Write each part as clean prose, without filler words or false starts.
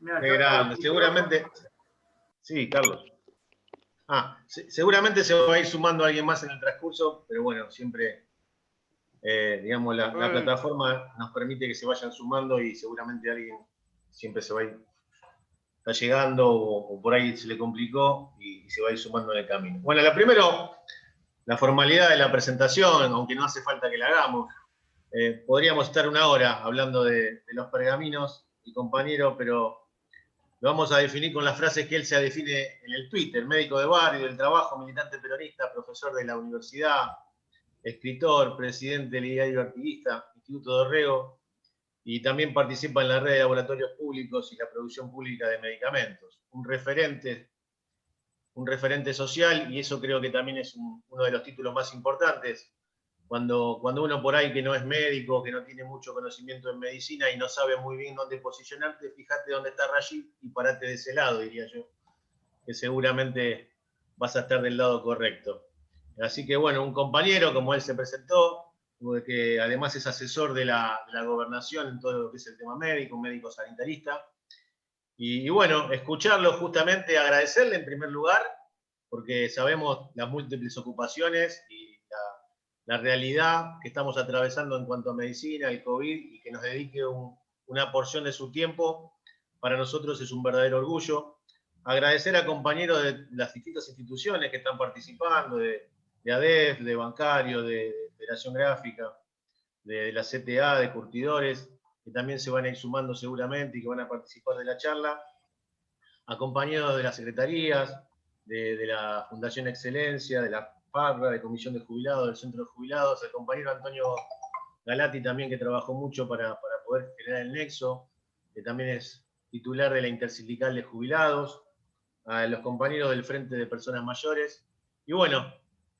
Mira, Qué yo grande, seguramente. Sí, Carlos. Seguramente se va a ir sumando alguien más en el transcurso, pero bueno, siempre, digamos, la plataforma nos permite que se vayan sumando y seguramente alguien siempre se va a ir, está llegando o por ahí se le complicó y se va a ir sumando en el camino. Bueno, primero, la formalidad de la presentación, aunque no hace falta que la hagamos. Podríamos estar una hora hablando de los pergaminos, mi compañero, pero lo vamos a definir con las frases que él se define en el Twitter: médico de barrio, del trabajo, militante peronista, profesor de la universidad, escritor, presidente del diario Activista, Instituto Dorrego, y también participa en la red de laboratorios públicos y la producción pública de medicamentos. Un referente social, y eso creo que también es uno de los títulos más importantes. Cuando uno por ahí que no es médico, que no tiene mucho conocimiento en medicina y no sabe muy bien dónde posicionarte, fíjate dónde está Rashid y parate de ese lado, diría yo, que seguramente vas a estar del lado correcto. Así que bueno, un compañero, como él se presentó, que además es asesor de la gobernación en todo lo que es el tema médico, un médico sanitarista. Y bueno, escucharlo justamente, agradecerle en primer lugar, porque sabemos las múltiples ocupaciones y la realidad que estamos atravesando en cuanto a medicina, el COVID, y que nos dedique una porción de su tiempo, para nosotros es un verdadero orgullo. Agradecer a compañeros de las distintas instituciones que están participando, de ADEF, de Bancario, de Federación Gráfica, de la CTA, de Curtidores, que también se van a ir sumando seguramente y que van a participar de la charla, acompañados de las secretarías, de la Fundación Excelencia, de la FARRA, de Comisión de Jubilados, del Centro de Jubilados, el compañero Antonio Galati también, que trabajó mucho para poder generar el nexo, que también es titular de la Intersindical de Jubilados, a los compañeros del Frente de Personas Mayores. Y bueno,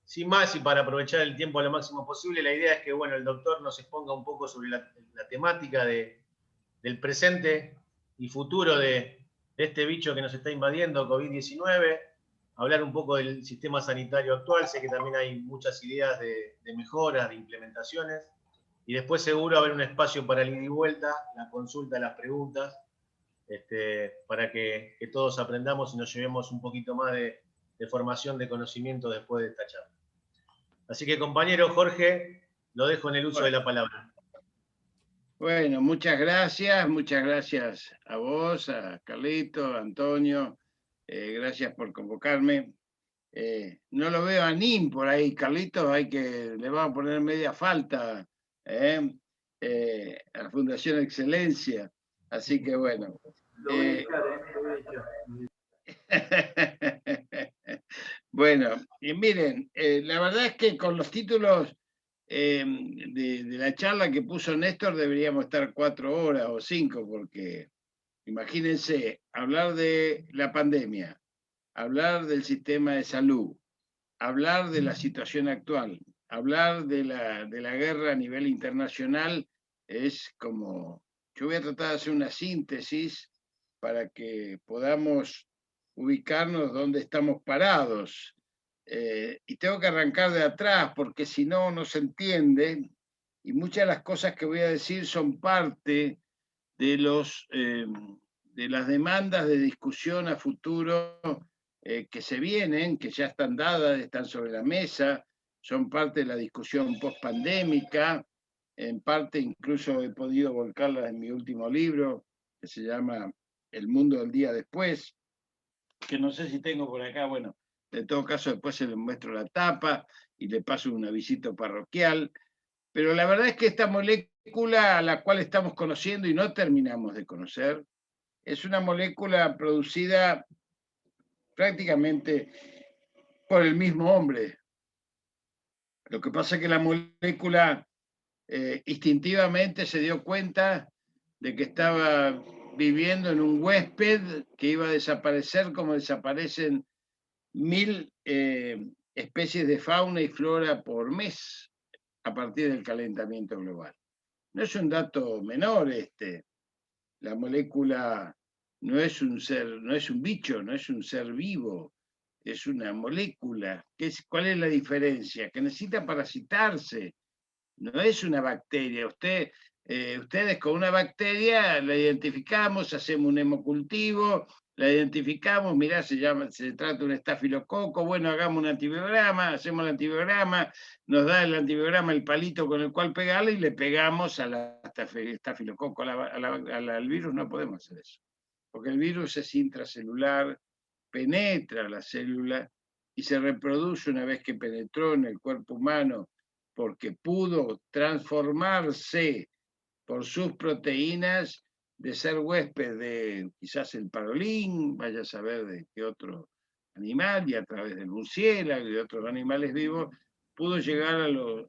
sin más y para aprovechar el tiempo a lo máximo posible, la idea es que bueno, el doctor nos exponga un poco sobre la temática del presente y futuro de este bicho que nos está invadiendo, COVID-19, hablar un poco del sistema sanitario actual. Sé que también hay muchas ideas de mejoras, de implementaciones, y después seguro haber un espacio para el ida y vuelta, la consulta, las preguntas, para que todos aprendamos y nos llevemos un poquito más de formación, de conocimiento después de esta charla. Así que, compañero Jorge, lo dejo en el uso de la palabra. Bueno, muchas gracias a vos, a Carlito, a Antonio, gracias por convocarme. No lo veo a Nin por ahí, Carlitos, le vamos a poner media falta a la Fundación Excelencia, así que bueno. Lo voy a echar, lo voy a echar. Bueno, y miren, la verdad es que con los títulos de la charla que puso Néstor deberíamos estar 4 horas o 5, porque imagínense, hablar de la pandemia, hablar del sistema de salud, hablar de la situación actual, hablar de la guerra a nivel internacional, es como, yo voy a tratar de hacer una síntesis para que podamos ubicarnos donde estamos parados. Y tengo que arrancar de atrás porque si no, no se entiende. Y muchas de las cosas que voy a decir son parte de, de las demandas de discusión a futuro que se vienen, que ya están dadas, están sobre la mesa, son parte de la discusión post-pandémica, en parte incluso he podido volcarlas en mi último libro, que se llama El mundo del día después, que no sé si tengo por acá, bueno, en todo caso después se les muestro la tapa y le paso un avisito parroquial, pero la verdad es que esta molécula a la cual estamos conociendo y no terminamos de conocer, es una molécula producida prácticamente por el mismo hombre. Lo que pasa es que la molécula instintivamente se dio cuenta de que estaba viviendo en un huésped que iba a desaparecer como desaparecen 1000 especies de fauna y flora por mes a partir del calentamiento global. No es un dato menor este. La molécula no es un ser, no es un bicho, no es un ser vivo, es una molécula. ¿Cuál es la diferencia? Que necesita parasitarse, no es una bacteria. Usted Ustedes con una bacteria la identificamos, hacemos un hemocultivo, la identificamos, mirá, se trata de un estafilococo, bueno, hagamos un antibiograma, hacemos el antibiograma, nos da el antibiograma el palito con el cual pegarle y le pegamos a la estafilococo, al virus no podemos hacer eso, porque el virus es intracelular, penetra la célula y se reproduce una vez que penetró en el cuerpo humano, porque pudo transformarse por sus proteínas de ser huésped de quizás el parolín, vaya a saber de qué otro animal, y a través del murciélago y de otros animales vivos, pudo llegar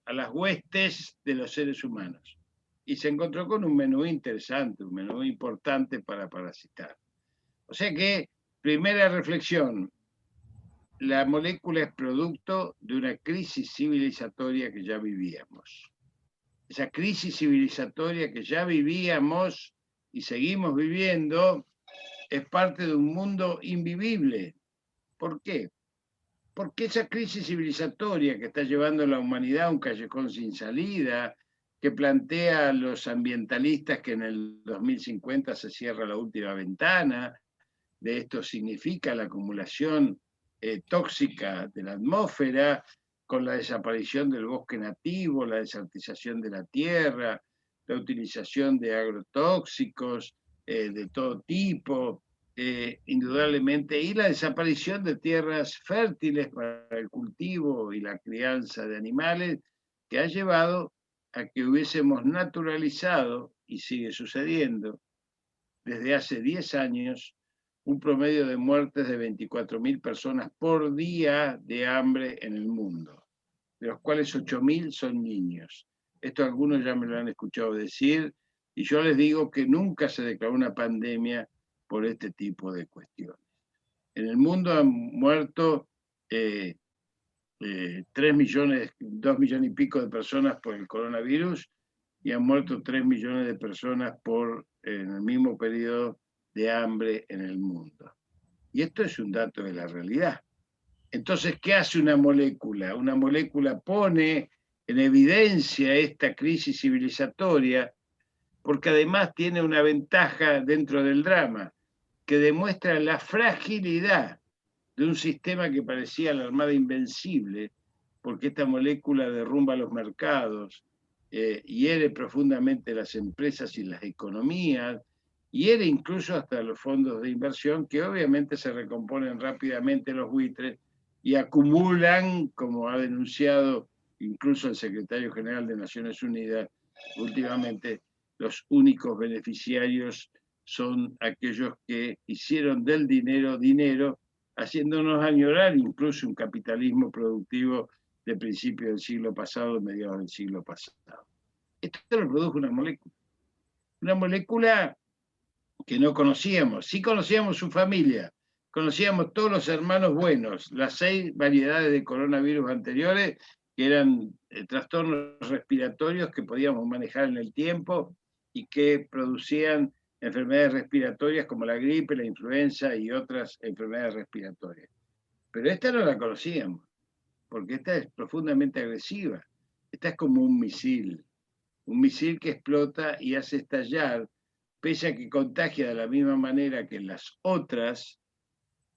a las huestes de los seres humanos. Y se encontró con un menú interesante, un menú importante para parasitar. O sea que, primera reflexión, la molécula es producto de una crisis civilizatoria que ya vivíamos. Esa crisis civilizatoria que ya vivíamos y seguimos viviendo es parte de un mundo invivible. ¿Por qué? Porque esa crisis civilizatoria que está llevando a la humanidad a un callejón sin salida, que plantea a los ambientalistas que en el 2050 se cierra la última ventana, de esto significa la acumulación tóxica de la atmósfera, con la desaparición del bosque nativo, la desertización de la tierra, la utilización de agrotóxicos de todo tipo, indudablemente, y la desaparición de tierras fértiles para el cultivo y la crianza de animales, que ha llevado a que hubiésemos naturalizado, y sigue sucediendo, desde hace 10 años, un promedio de muertes de 24.000 personas por día de hambre en el mundo, de los cuales 8.000 son niños. Esto algunos ya me lo han escuchado decir, y yo les digo que nunca se declaró una pandemia por este tipo de cuestiones. En el mundo han muerto 3 millones, 2 millones y pico de personas por el coronavirus, y han muerto 3 millones de personas en el mismo periodo de hambre en el mundo. Y esto es un dato de la realidad. Entonces, ¿qué hace una molécula? Una molécula pone en evidencia esta crisis civilizatoria, porque además tiene una ventaja dentro del drama, que demuestra la fragilidad de un sistema que parecía la Armada invencible, porque esta molécula derrumba los mercados, hiere profundamente las empresas y las economías, hiere incluso hasta los fondos de inversión, que obviamente se recomponen rápidamente los buitres y acumulan, como ha denunciado incluso el secretario general de Naciones Unidas últimamente, los únicos beneficiarios son aquellos que hicieron del dinero dinero, haciéndonos añorar incluso un capitalismo productivo de principios del siglo pasado, mediados del siglo pasado. Esto lo produjo una molécula que no conocíamos. Sí conocíamos su familia, conocíamos todos los hermanos buenos, las 6 variedades de coronavirus anteriores, que eran trastornos respiratorios que podíamos manejar en el tiempo y que producían enfermedades respiratorias como la gripe, la influenza y otras enfermedades respiratorias. Pero esta no la conocíamos, porque esta es profundamente agresiva. Esta es como un misil que explota y hace estallar, pese a que contagia de la misma manera que las otras.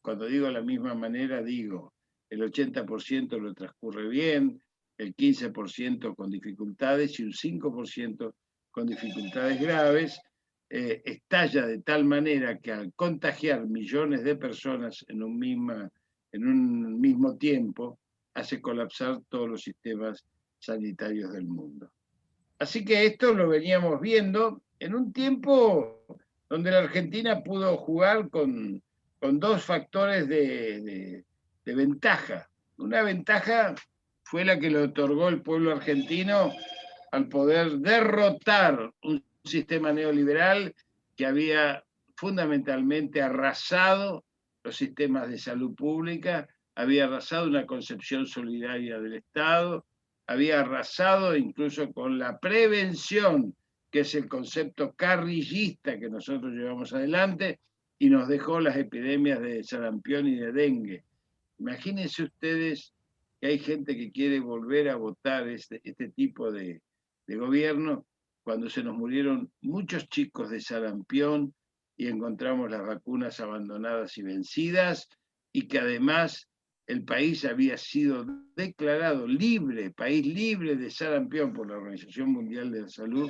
Cuando digo la misma manera, digo, el 80% lo transcurre bien, el 15% con dificultades y un 5% con dificultades graves, estalla de tal manera que al contagiar millones de personas en un mismo tiempo, hace colapsar todos los sistemas sanitarios del mundo. Así que esto lo veníamos viendo en un tiempo donde la Argentina pudo jugar con 2 factores de ventaja. Una ventaja fue la que le otorgó el pueblo argentino al poder derrotar un sistema neoliberal que había fundamentalmente arrasado los sistemas de salud pública, había arrasado una concepción solidaria del Estado, había arrasado incluso con la prevención, que es el concepto carrillista que nosotros llevamos adelante, y nos dejó las epidemias de sarampión y de dengue. Imagínense ustedes que hay gente que quiere volver a votar este tipo de gobierno cuando se nos murieron muchos chicos de sarampión y encontramos las vacunas abandonadas y vencidas, y que además el país había sido declarado libre, país libre de sarampión por la Organización Mundial de la Salud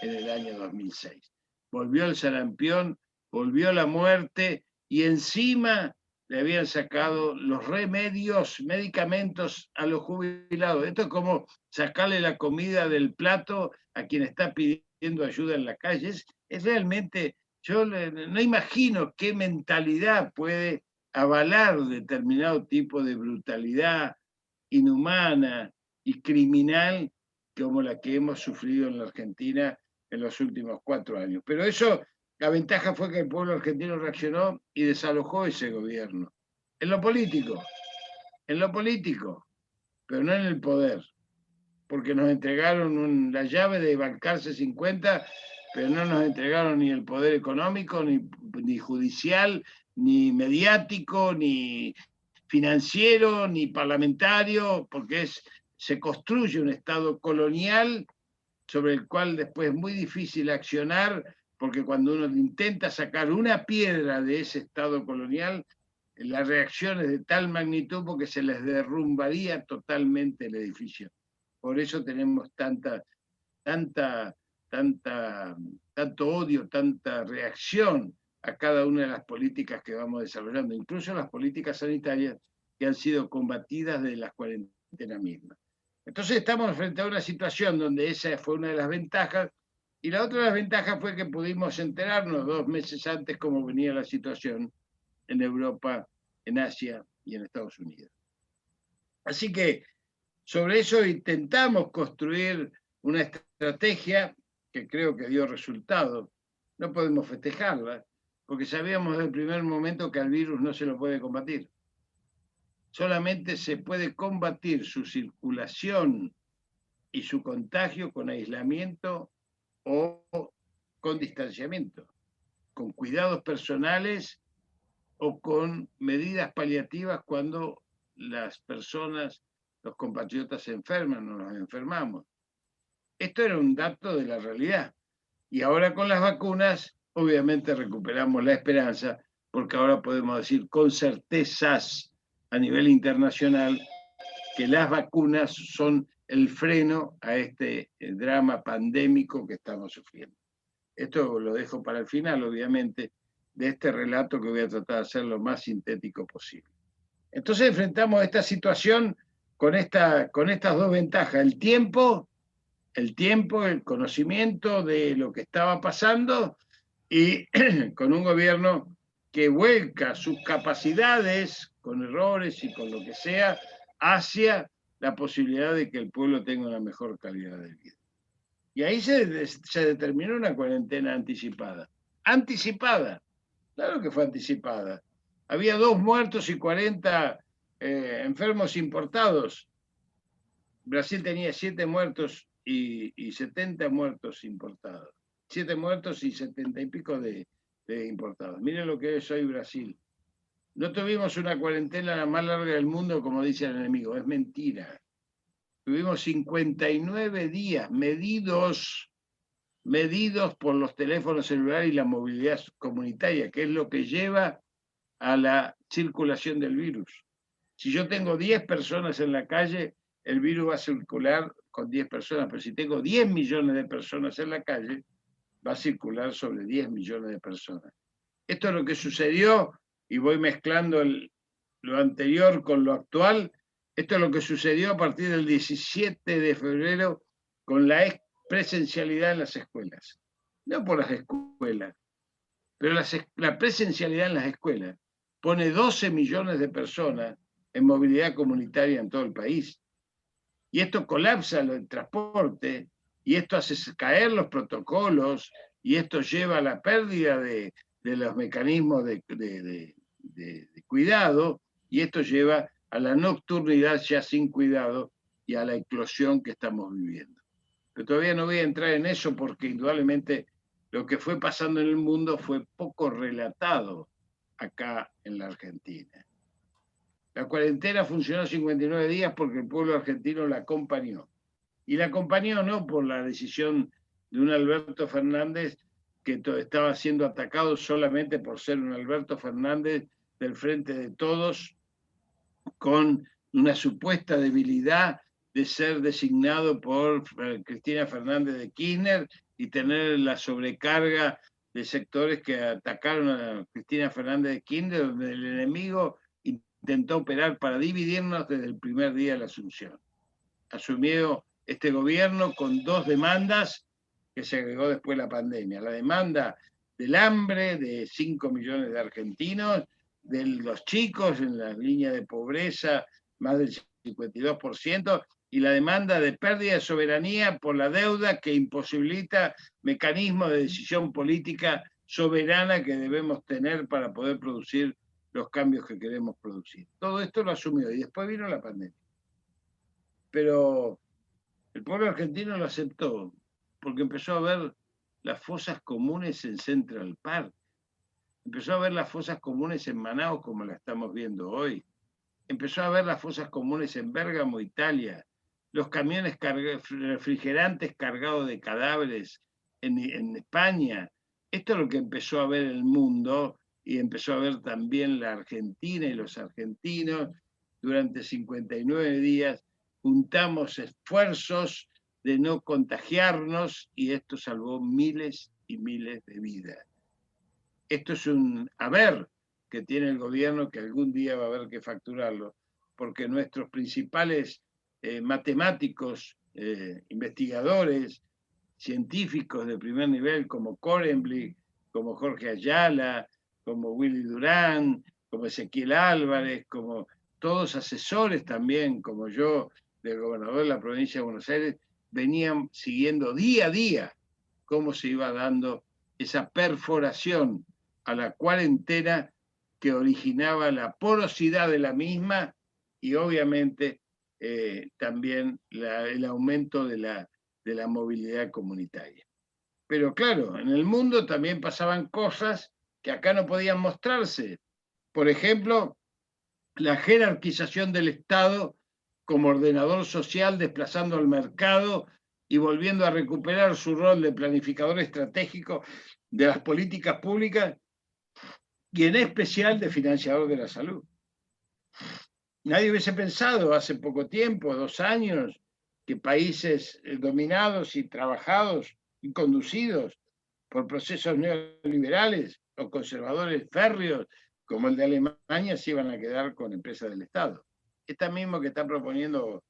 en el año 2006. Volvió el sarampión, volvió la muerte, y encima le habían sacado los medicamentos a los jubilados. Esto es como sacarle la comida del plato a quien está pidiendo ayuda en la calle. Es realmente, yo no imagino qué mentalidad puede avalar determinado tipo de brutalidad inhumana y criminal como la que hemos sufrido en la Argentina en los últimos 4 años. Pero eso, la ventaja fue que el pueblo argentino reaccionó y desalojó ese gobierno. En lo político, pero no en el poder, porque nos entregaron la llave de Balcarce 50, pero no nos entregaron ni el poder económico, ni judicial, ni mediático, ni financiero, ni parlamentario, porque se construye un Estado colonial sobre el cual después es muy difícil accionar, porque cuando uno intenta sacar una piedra de ese Estado colonial, la reacción es de tal magnitud porque se les derrumbaría totalmente el edificio. Por eso tenemos tanto odio, tanta reacción a cada una de las políticas que vamos desarrollando, incluso las políticas sanitarias que han sido combatidas de las cuarentenas mismas. Entonces estamos frente a una situación donde esa fue una de las ventajas, y la otra de las ventajas fue que pudimos enterarnos 2 meses antes cómo venía la situación en Europa, en Asia y en Estados Unidos. Así que sobre eso intentamos construir una estrategia que creo que dio resultado. No podemos festejarla, porque sabíamos desde el primer momento que al virus no se lo puede combatir. Solamente se puede combatir su circulación y su contagio con aislamiento o con distanciamiento, con cuidados personales o con medidas paliativas cuando las personas, los compatriotas se enferman o nos enfermamos. Esto era un dato de la realidad. Y ahora con las vacunas, obviamente recuperamos la esperanza, porque ahora podemos decir con certezas a nivel internacional que las vacunas son el freno a este drama pandémico que estamos sufriendo. Esto lo dejo para el final, obviamente, de este relato que voy a tratar de hacer lo más sintético posible. Entonces enfrentamos esta situación con estas 2 ventajas: el tiempo, el conocimiento de lo que estaba pasando, y con un gobierno que vuelca sus capacidades, con errores y con lo que sea, hacia la posibilidad de que el pueblo tenga una mejor calidad de vida. Y ahí se determinó una cuarentena anticipada. Anticipada, claro que fue anticipada. Había 2 muertos y 40 enfermos importados. Brasil tenía 7 muertos y 70 muertos importados. 7 muertos y 70 y pico de importados. Miren lo que es hoy Brasil. No tuvimos una cuarentena la más larga del mundo, como dice el enemigo. Es mentira. Tuvimos 59 días medidos por los teléfonos celulares y la movilidad comunitaria, que es lo que lleva a la circulación del virus. Si yo tengo 10 personas en la calle, el virus va a circular con 10 personas, pero si tengo 10 millones de personas en la calle, va a circular sobre 10 millones de personas. Esto es lo que sucedió, y voy mezclando lo anterior con lo actual. Esto es lo que sucedió a partir del 17 de febrero con la presencialidad en las escuelas. No por las escuelas, pero la presencialidad en las escuelas pone 12 millones de personas en movilidad comunitaria en todo el país. Y esto colapsa el transporte, y esto hace caer los protocolos, y esto lleva a la pérdida de los mecanismos de cuidado, y esto lleva a la nocturnidad ya sin cuidado y a la eclosión que estamos viviendo. Pero todavía no voy a entrar en eso, porque indudablemente lo que fue pasando en el mundo fue poco relatado acá en la Argentina. La cuarentena funcionó 59 días porque el pueblo argentino la acompañó. Y la acompañó no por la decisión de un Alberto Fernández que estaba siendo atacado solamente por ser un Alberto Fernández del Frente de Todos, con una supuesta debilidad de ser designado por Cristina Fernández de Kirchner y tener la sobrecarga de sectores que atacaron a Cristina Fernández de Kirchner, donde el enemigo intentó operar para dividirnos desde el primer día de la asunción. Asumió este gobierno con 2 demandas que se agregó después la pandemia. La demanda del hambre de 5 millones de argentinos, de los chicos en la línea de pobreza, más del 52%, y la demanda de pérdida de soberanía por la deuda que imposibilita mecanismos de decisión política soberana que debemos tener para poder producir los cambios que queremos producir. Todo esto lo asumió y después vino la pandemia. Pero el pueblo argentino lo aceptó porque empezó a ver las fosas comunes en Central Park, empezó a ver las fosas comunes en Manaus como la estamos viendo hoy, empezó a ver las fosas comunes en Bérgamo, Italia, los camiones refrigerantes cargados de cadáveres en España. Esto es lo que empezó a ver el mundo y empezó a ver también la Argentina y los argentinos. Durante 59 días juntamos esfuerzos de no contagiarnos y esto salvó miles y miles de vidas. Esto es un haber que tiene el gobierno que algún día va a haber que facturarlo, porque nuestros principales matemáticos, investigadores, científicos de primer nivel como Korenblick, como Jorge Ayala, como Willy Durán, como Ezequiel Álvarez, como todos asesores también, como yo, del gobernador de la provincia de Buenos Aires, venían siguiendo día a día cómo se iba dando esa perforación a la cuarentena que originaba la porosidad de la misma y obviamente también el aumento de la movilidad comunitaria. Pero claro, en el mundo también pasaban cosas que acá no podían mostrarse. Por ejemplo, la jerarquización del Estado como ordenador social, desplazando al mercado y volviendo a recuperar su rol de planificador estratégico de las políticas públicas y en especial de financiador de la salud. Nadie hubiese pensado hace poco tiempo, 2 años, que países dominados y trabajados y conducidos por procesos neoliberales o conservadores férreos como el de Alemania se iban a quedar con empresas del Estado. Esta mismo que está proponiendo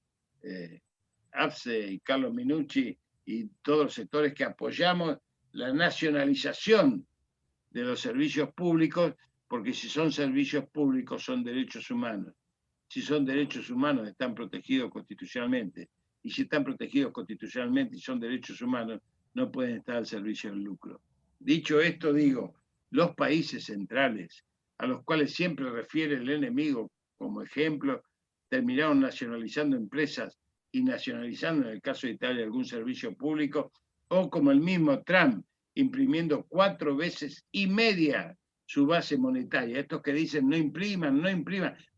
APSE y Carlos Minucci y todos los sectores que apoyamos la nacionalización de los servicios públicos, porque si son servicios públicos son derechos humanos. Si son derechos humanos están protegidos constitucionalmente. Y si están protegidos constitucionalmente y son derechos humanos, no pueden estar al servicio del lucro. Dicho esto, digo, los países centrales, a los cuales siempre refiere el enemigo como ejemplo, terminaron nacionalizando empresas y nacionalizando, en el caso de Italia, algún servicio público, o como el mismo Trump, imprimiendo 4 veces y media su base monetaria. Estos que dicen no impriman,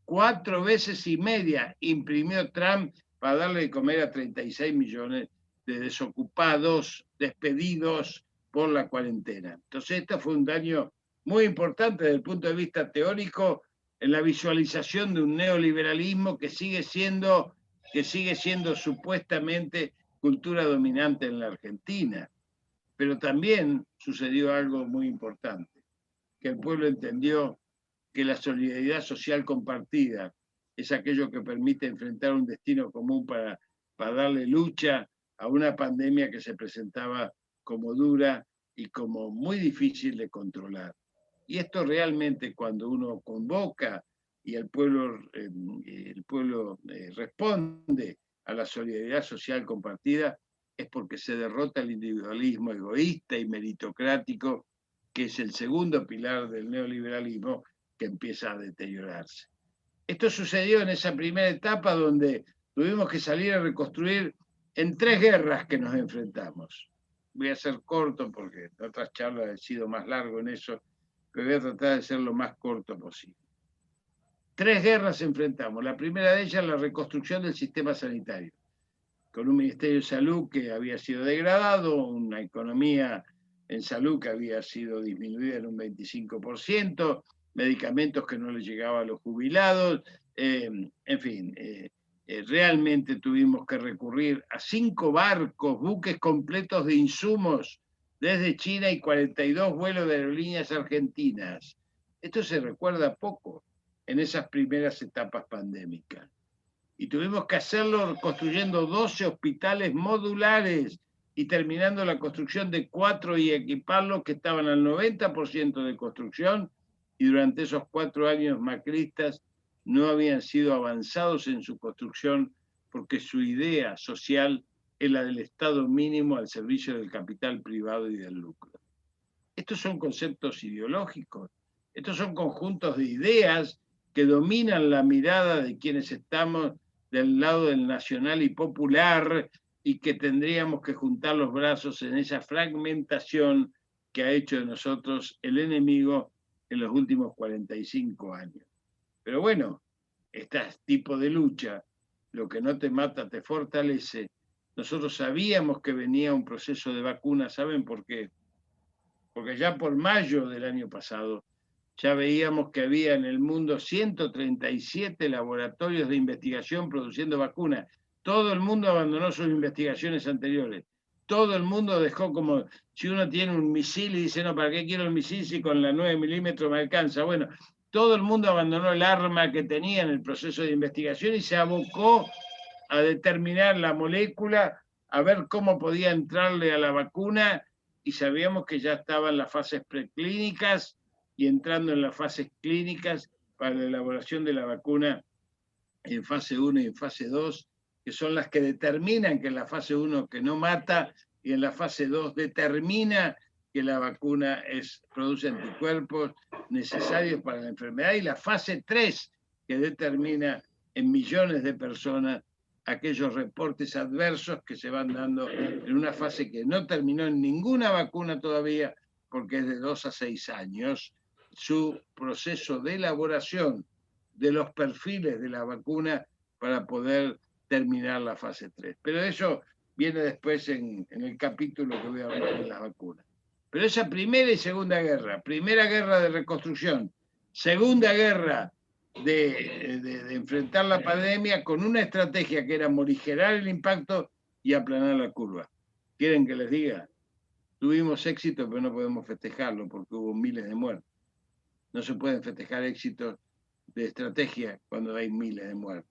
4 veces y media imprimió Trump para darle de comer a 36 millones de desocupados, despedidos por la cuarentena. Entonces, este fue un daño muy importante desde el punto de vista teórico en la visualización de un neoliberalismo que sigue siendo supuestamente cultura dominante en la Argentina. Pero también sucedió algo muy importante, que el pueblo entendió que la solidaridad social compartida es aquello que permite enfrentar un destino común para darle lucha a una pandemia que se presentaba como dura y como muy difícil de controlar. Y esto realmente cuando uno convoca y el pueblo responde a la solidaridad social compartida, es porque se derrota el individualismo egoísta y meritocrático, que es el segundo pilar del neoliberalismo que empieza a deteriorarse. Esto sucedió en esa primera etapa donde tuvimos que salir a reconstruir en 3 guerras que nos enfrentamos. Voy a ser corto porque en otras charlas he sido más largo en eso, pero voy a tratar de ser lo más corto posible. 3 guerras enfrentamos. La primera de ellas, la reconstrucción del sistema sanitario. con un Ministerio de Salud que había sido degradado, una economía en salud que había sido disminuida en un 25%, medicamentos que no les llegaban a los jubilados, en fin, realmente tuvimos que recurrir a 5 barcos, buques completos de insumos desde China y 42 vuelos de aerolíneas argentinas. Esto se recuerda poco en esas primeras etapas pandémicas. Y tuvimos que hacerlo construyendo 12 hospitales modulares y terminando la construcción de 4 y equiparlos que estaban al 90% de construcción, y durante esos 4 años macristas no habían sido avanzados en su construcción porque su idea social es la del Estado mínimo al servicio del capital privado y del lucro. Estos son conceptos ideológicos, estos son conjuntos de ideas que dominan la mirada de quienes estamos del lado del nacional y popular, y que tendríamos que juntar los brazos en esa fragmentación que ha hecho de nosotros el enemigo en los últimos 45 años. Pero bueno, este tipo de lucha, lo que no te mata te fortalece. Nosotros sabíamos que venía un proceso de vacuna, ¿saben por qué? Porque ya por mayo del año pasado ya veíamos que había en el mundo 137 laboratorios de investigación produciendo vacunas. Todo el mundo abandonó sus investigaciones anteriores. Todo el mundo dejó como, si uno tiene un misil y dice, no, ¿para qué quiero el misil si con la 9 milímetros me alcanza? Bueno, todo el mundo abandonó el arma que tenía en el proceso de investigación y se abocó a determinar la molécula, a ver cómo podía entrarle a la vacuna, y sabíamos que ya estaban las fases preclínicas y entrando en las fases clínicas para la elaboración de la vacuna en fase 1 y en fase 2, que son las que determinan que en la fase 1 que no mata, y en la fase 2 determina que la vacuna produce anticuerpos necesarios para la enfermedad, y la fase 3 que determina en millones de personas aquellos reportes adversos que se van dando en una fase que no terminó en ninguna vacuna todavía, porque es de 2 a 6 años, su proceso de elaboración de los perfiles de la vacuna para poder terminar la fase 3. Pero eso viene después en el capítulo que voy a hablar de las vacunas. Pero esa primera y segunda guerra de reconstrucción, segunda guerra de enfrentar la pandemia con una estrategia que era morigerar el impacto y aplanar la curva. ¿Quieren que les diga? Tuvimos éxito, pero no podemos festejarlo porque hubo miles de muertos. No se pueden festejar éxitos de estrategia cuando hay miles de muertos.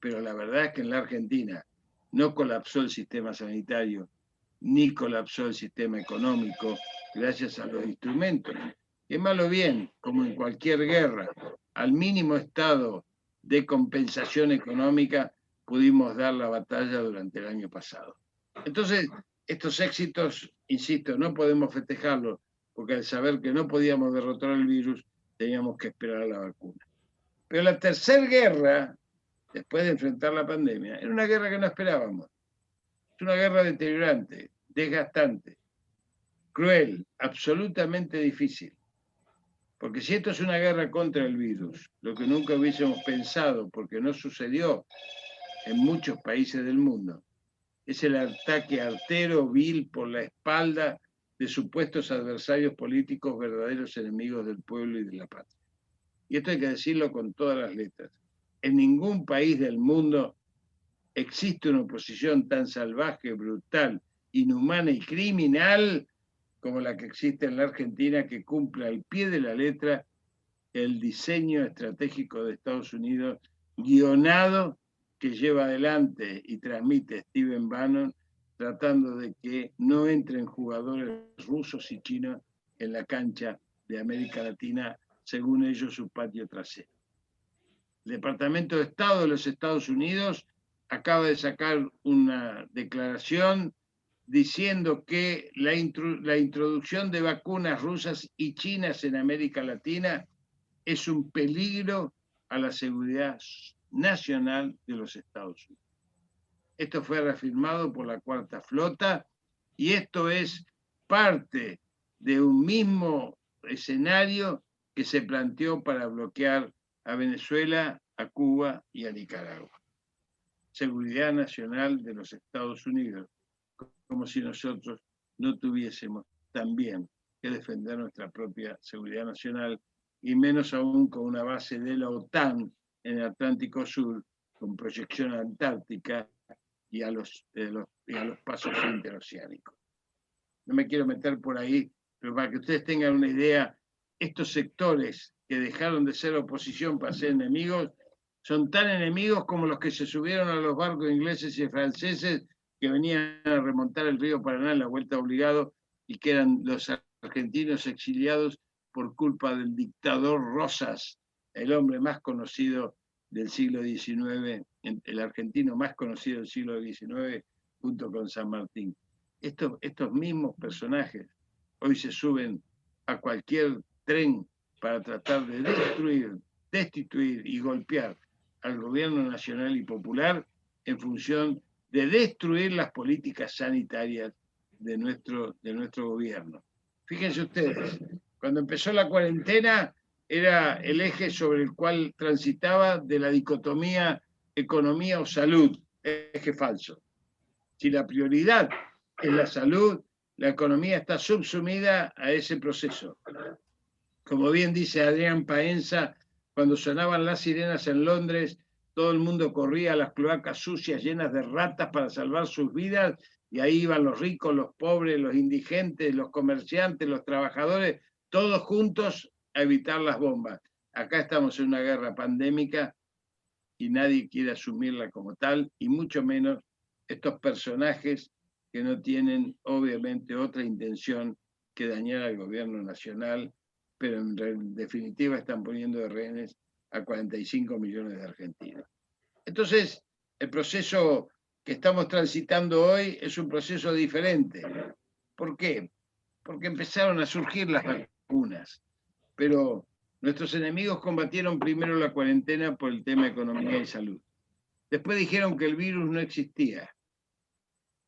Pero la verdad es que en la Argentina no colapsó el sistema sanitario, ni colapsó el sistema económico, gracias a los instrumentos. Es malo bien, como en cualquier guerra, al mínimo estado de compensación económica pudimos dar la batalla durante el año pasado. Entonces, estos éxitos, insisto, no podemos festejarlos, porque al saber que no podíamos derrotar el virus, teníamos que esperar a la vacuna. Pero la tercera guerra, después de enfrentar la pandemia, era una guerra que no esperábamos. Es una guerra deteriorante, desgastante, cruel, absolutamente difícil. Porque si esto es una guerra contra el virus, lo que nunca hubiésemos pensado, porque no sucedió en muchos países del mundo, es el ataque artero, vil, por la espalda de supuestos adversarios políticos, verdaderos enemigos del pueblo y de la patria. Y esto hay que decirlo con todas las letras. En ningún país del mundo existe una oposición tan salvaje, brutal, inhumana y criminal como la que existe en la Argentina, que cumple al pie de la letra el diseño estratégico de Estados Unidos, guionado, que lleva adelante y transmite Stephen Bannon, tratando de que no entren jugadores rusos y chinos en la cancha de América Latina, según ellos, su patio trasero. El Departamento de Estado de los Estados Unidos acaba de sacar una declaración diciendo que la introducción de vacunas rusas y chinas en América Latina es un peligro a la seguridad nacional de los Estados Unidos. Esto fue reafirmado por la Cuarta Flota, y esto es parte de un mismo escenario que se planteó para bloquear a Venezuela, a Cuba y a Nicaragua. seguridad nacional de los Estados Unidos, como si nosotros no tuviésemos también que defender nuestra propia seguridad nacional, y menos aún con una base de la OTAN en el Atlántico Sur, con proyección antártica y a los pasos interoceánicos. No me quiero meter por ahí, pero para que ustedes tengan una idea, estos sectores que dejaron de ser oposición para ser enemigos, son tan enemigos como los que se subieron a los barcos ingleses y franceses que venían a remontar el río Paraná en la vuelta obligado, y que eran los argentinos exiliados por culpa del dictador Rosas, el hombre más conocido del siglo XIX, el argentino más conocido del siglo XIX, junto con San Martín. Estos mismos personajes hoy se suben a cualquier tren para tratar de destruir, destituir y golpear al gobierno nacional y popular en función de destruir las políticas sanitarias de nuestro gobierno. Fíjense ustedes, cuando empezó la cuarentena era el eje sobre el cual transitaba de la dicotomía economía o salud, eje falso. Si la prioridad es la salud, la economía está subsumida a ese proceso. Como bien dice Adrián Paenza, cuando sonaban las sirenas en Londres, todo el mundo corría a las cloacas sucias llenas de ratas para salvar sus vidas, y ahí iban los ricos, los pobres, los indigentes, los comerciantes, los trabajadores, todos juntos a evitar las bombas. Acá estamos en una guerra pandémica y nadie quiere asumirla como tal, y mucho menos estos personajes que no tienen obviamente otra intención que dañar al gobierno nacional, pero en definitiva están poniendo de rehenes a 45 millones de argentinos. Entonces, el proceso que estamos transitando hoy es un proceso diferente. ¿Por qué? Porque empezaron a surgir las vacunas, pero nuestros enemigos combatieron primero la cuarentena por el tema de economía y salud. Después dijeron que el virus no existía.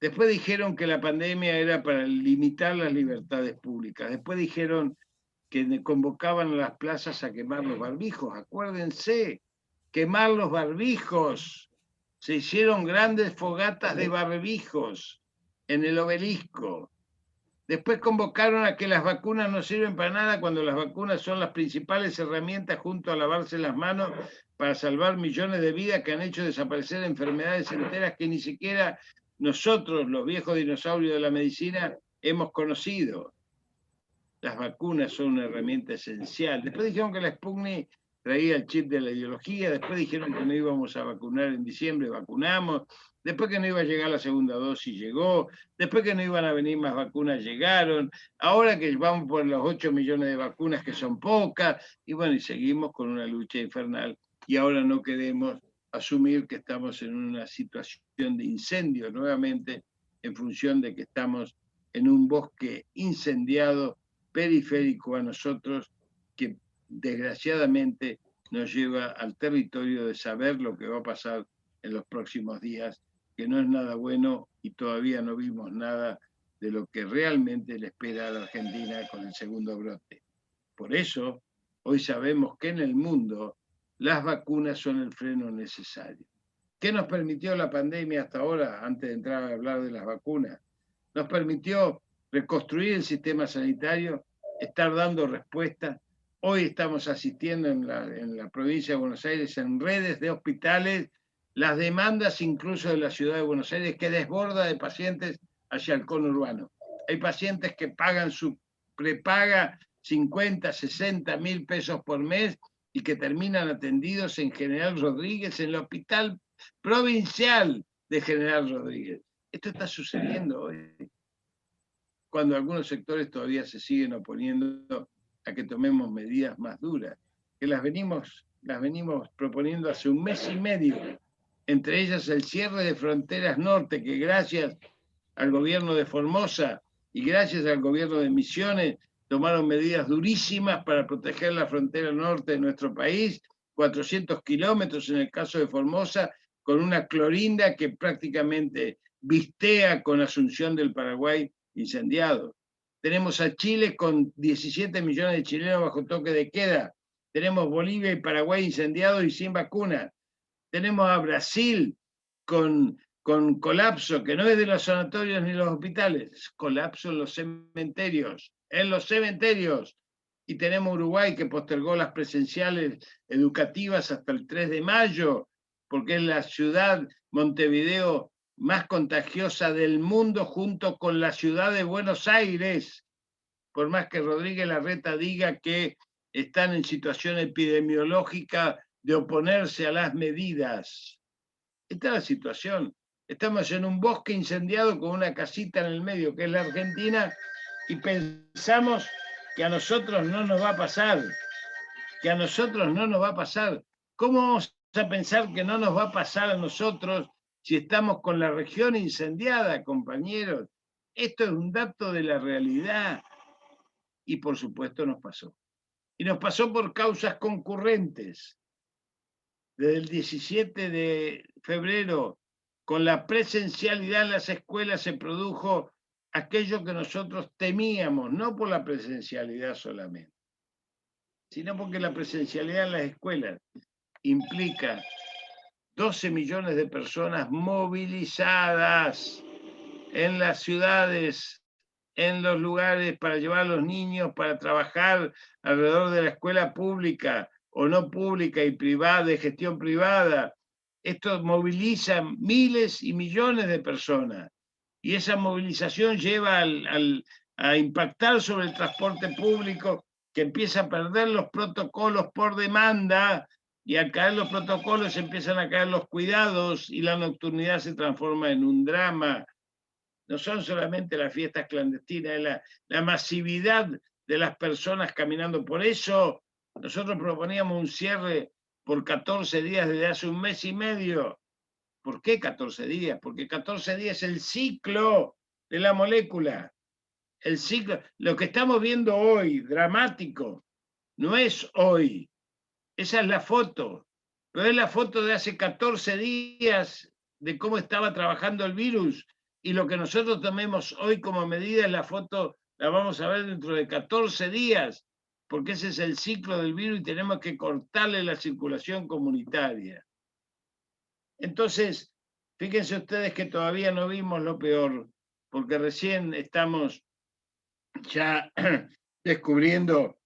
Después dijeron que la pandemia era para limitar las libertades públicas. Después dijeron que convocaban a las plazas a quemar los barbijos. Acuérdense, quemar los barbijos. Se hicieron grandes fogatas de barbijos en el Obelisco. Después convocaron a que las vacunas no sirven para nada, cuando las vacunas son las principales herramientas, junto a lavarse las manos, para salvar millones de vidas, que han hecho desaparecer enfermedades enteras que ni siquiera nosotros, los viejos dinosaurios de la medicina, hemos conocido. Las vacunas son una herramienta esencial. Después dijeron que la Sputnik traía el chip de la ideología. Después dijeron que no íbamos a vacunar en diciembre, vacunamos. Después que no iba a llegar la segunda dosis, llegó. Después que no iban a venir más vacunas, llegaron. Ahora que vamos por los 8 millones de vacunas, que son pocas. Y bueno, y seguimos con una lucha infernal. Y ahora no queremos asumir que estamos en una situación de incendio nuevamente, en función de que estamos en un bosque incendiado periférico a nosotros, que desgraciadamente nos lleva al territorio de saber lo que va a pasar en los próximos días, que no es nada bueno, y todavía no vimos nada de lo que realmente le espera a la Argentina con el segundo brote. Por eso, hoy sabemos que en el mundo las vacunas son el freno necesario. ¿Qué nos permitió la pandemia hasta ahora, antes de entrar a hablar de las vacunas? Nos permitió reconstruir el sistema sanitario, estar dando respuesta. Hoy estamos asistiendo en la provincia de Buenos Aires, en redes de hospitales, las demandas incluso de la ciudad de Buenos Aires, que desborda de pacientes hacia el conurbano. Hay pacientes que pagan su prepaga 50, 60 mil pesos por mes y que terminan atendidos en General Rodríguez, en el hospital provincial de General Rodríguez. Esto está sucediendo hoy, cuando algunos sectores todavía se siguen oponiendo a que tomemos medidas más duras, que las venimos proponiendo hace un mes y medio, entre ellas el cierre de fronteras norte, que gracias al gobierno de Formosa y gracias al gobierno de Misiones tomaron medidas durísimas para proteger la frontera norte de nuestro país, 400 kilómetros en el caso de Formosa, con una clorinda que prácticamente vistea con Asunción del Paraguay incendiado. Tenemos a Chile con 17 millones de chilenos bajo toque de queda. Tenemos Bolivia y Paraguay incendiados y sin vacunas. Tenemos a Brasil con colapso, que no es de los sanatorios ni los hospitales, es colapso en los cementerios, Y tenemos Uruguay que postergó las presenciales educativas hasta el 3 de mayo, porque es la ciudad, Montevideo, más contagiosa del mundo junto con la ciudad de Buenos Aires, por más que Rodríguez Larreta diga que están en situación epidemiológica de oponerse a las medidas. Esta es la situación. Estamos en un bosque incendiado con una casita en el medio, que es la Argentina, y pensamos que a nosotros no nos va a pasar, ¿Cómo vamos a pensar que no nos va a pasar a nosotros si estamos con la región incendiada, compañeros? Esto es un dato de la realidad. Y por supuesto nos pasó. Y nos pasó por causas concurrentes. Desde el 17 de febrero, con la presencialidad en las escuelas, se produjo aquello que nosotros temíamos, no por la presencialidad solamente, sino porque la presencialidad en las escuelas implica 12 millones de personas movilizadas en las ciudades, en los lugares para llevar a los niños, para trabajar alrededor de la escuela pública o no pública y privada, de gestión privada. Esto moviliza miles y millones de personas. Y esa movilización lleva a impactar sobre el transporte público, que empieza a perder los protocolos por demanda, y al caer los protocolos empiezan a caer los cuidados y la nocturnidad se transforma en un drama. No son solamente las fiestas clandestinas, es la masividad de las personas caminando. Por eso nosotros proponíamos un cierre por 14 días desde hace un mes y medio. ¿Por qué 14 días? Porque 14 días es el ciclo de la molécula. El ciclo, lo que estamos viendo hoy, dramático, no es hoy. Esa es la foto. Pero es la foto de hace 14 días de cómo estaba trabajando el virus. Y lo que nosotros tomemos hoy como medida es la foto, la vamos a ver dentro de 14 días, porque ese es el ciclo del virus y tenemos que cortarle la circulación comunitaria. Entonces, fíjense ustedes que todavía no vimos lo peor, porque recién estamos ya descubriendo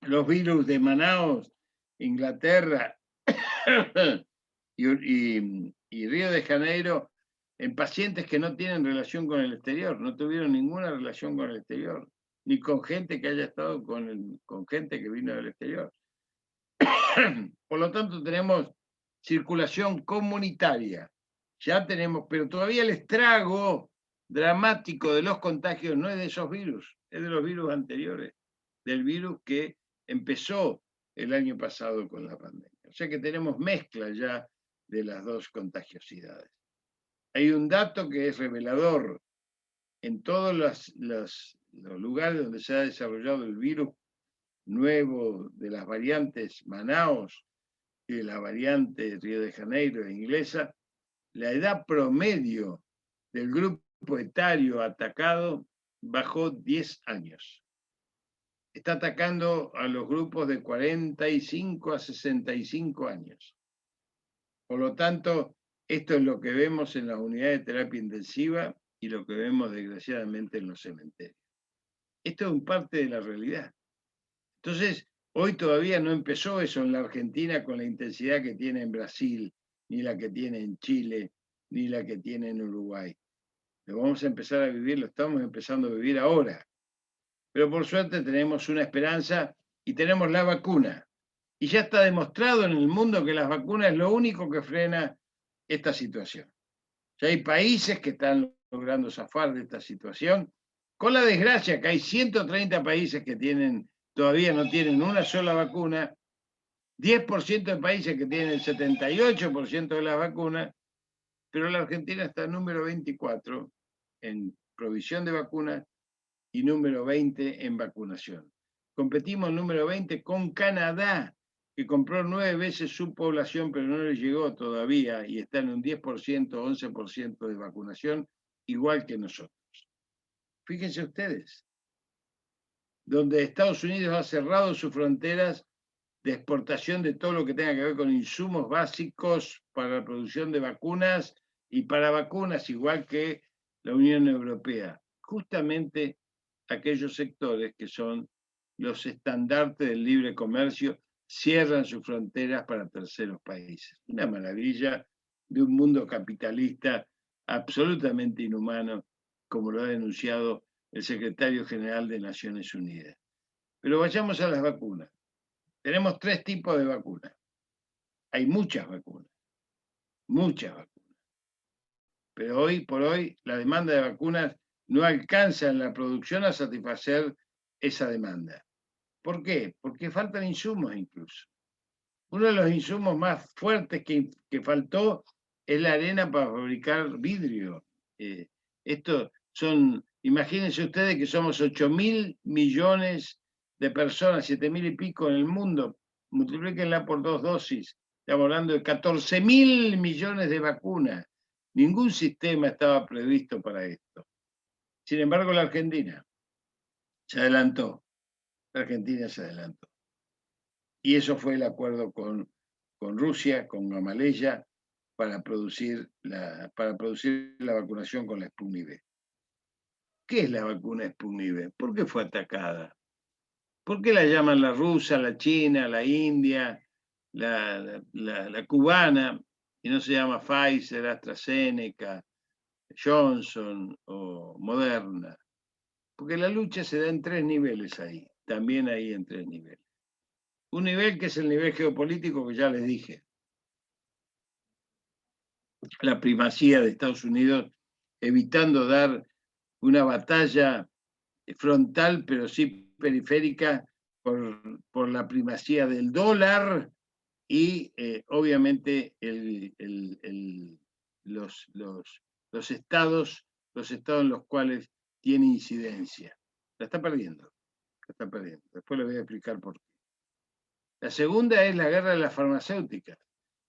los virus de Manaus, Inglaterra y Río de Janeiro en pacientes que no tienen relación con el exterior, no tuvieron ninguna relación con el exterior, ni con gente que haya estado con gente que vino del exterior. Por lo tanto, tenemos circulación comunitaria. Ya tenemos, pero todavía el estrago dramático de los contagios no es de esos virus, es de los virus anteriores, del virus que empezó el año pasado con la pandemia. O sea que tenemos mezcla ya de las dos contagiosidades. Hay un dato que es revelador. En todos los lugares donde se ha desarrollado el virus nuevo de las variantes Manaus y de la variante Río de Janeiro inglesa, la edad promedio del grupo etario atacado bajó 10 años. Está atacando a los grupos de 45 a 65 años. Por lo tanto, esto es lo que vemos en las unidades de terapia intensiva y lo que vemos desgraciadamente en los cementerios. Esto es un parte de la realidad. Entonces, hoy todavía no empezó eso en la Argentina con la intensidad que tiene en Brasil, ni la que tiene en Chile, ni la que tiene en Uruguay. Lo vamos a empezar a vivir, lo estamos empezando a vivir ahora. Pero por suerte tenemos una esperanza y tenemos la vacuna. Y ya está demostrado en el mundo que las vacunas es lo único que frena esta situación. Ya hay países que están logrando zafar de esta situación, con la desgracia que hay 130 países que todavía no tienen una sola vacuna, 10% de países que tienen el 78% de las vacunas, pero la Argentina está número 24 en provisión de vacunas y número 20 en vacunación. Competimos número 20 con Canadá, que compró 9 veces su población, pero no le llegó todavía y está en un 10%, 11% de vacunación, igual que nosotros. Fíjense ustedes, donde Estados Unidos ha cerrado sus fronteras de exportación de todo lo que tenga que ver con insumos básicos para la producción de vacunas, y para vacunas, igual que la Unión Europea, justamente aquellos sectores que son los estandartes del libre comercio cierran sus fronteras para terceros países. Una maravilla de un mundo capitalista absolutamente inhumano, como lo ha denunciado el secretario general de Naciones Unidas. Pero vayamos a las vacunas. Tenemos 3 tipos de vacunas. Hay muchas vacunas. Pero hoy por hoy la demanda de vacunas no alcanza en la producción a satisfacer esa demanda. ¿Por qué? Porque faltan insumos incluso. Uno de los insumos más fuertes que faltó es la arena para fabricar vidrio. Esto son, imagínense ustedes que somos 8.000 millones de personas, 7.000 y pico en el mundo, multiplíquenla por 2 dosis, estamos hablando de 14.000 millones de vacunas. Ningún sistema estaba previsto para esto. Sin embargo, la Argentina se adelantó. Y eso fue el acuerdo con Rusia, con Gamaleya, para producir la vacunación con la Sputnik V. ¿Qué es la vacuna Sputnik V? ¿Por qué fue atacada? ¿Por qué la llaman la rusa, la china, la india, la cubana, y no se llama Pfizer, AstraZeneca, Johnson o Moderna? Porque la lucha se da en 3 niveles ahí, también ahí en 3 niveles. Un nivel que es el nivel geopolítico que ya les dije. La primacía de Estados Unidos evitando dar una batalla frontal, pero sí periférica, por la primacía del dólar y obviamente los estados en los cuales tiene incidencia. La está perdiendo. Después les voy a explicar por qué. La segunda es la guerra de las farmacéuticas,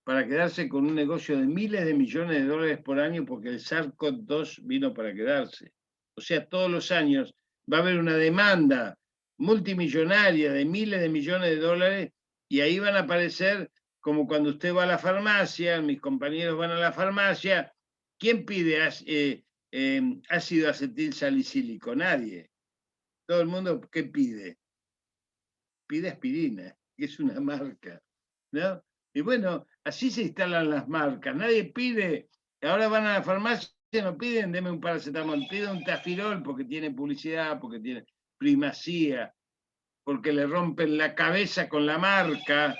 para quedarse con un negocio de miles de millones de dólares por año, porque el SARS-CoV-2 vino para quedarse. O sea, todos los años va a haber una demanda multimillonaria de miles de millones de dólares, y ahí van a aparecer, como cuando usted va a la farmacia, mis compañeros van a la farmacia, ¿quién pide ácido acetil salicílico? Nadie. Todo el mundo, ¿qué pide? Pide aspirina, que es una marca, ¿no? Y bueno, así se instalan las marcas. Nadie pide, ahora van a la farmacia, no piden, deme un paracetamol, piden un tafirol porque tiene publicidad, porque tiene primacía, porque le rompen la cabeza con la marca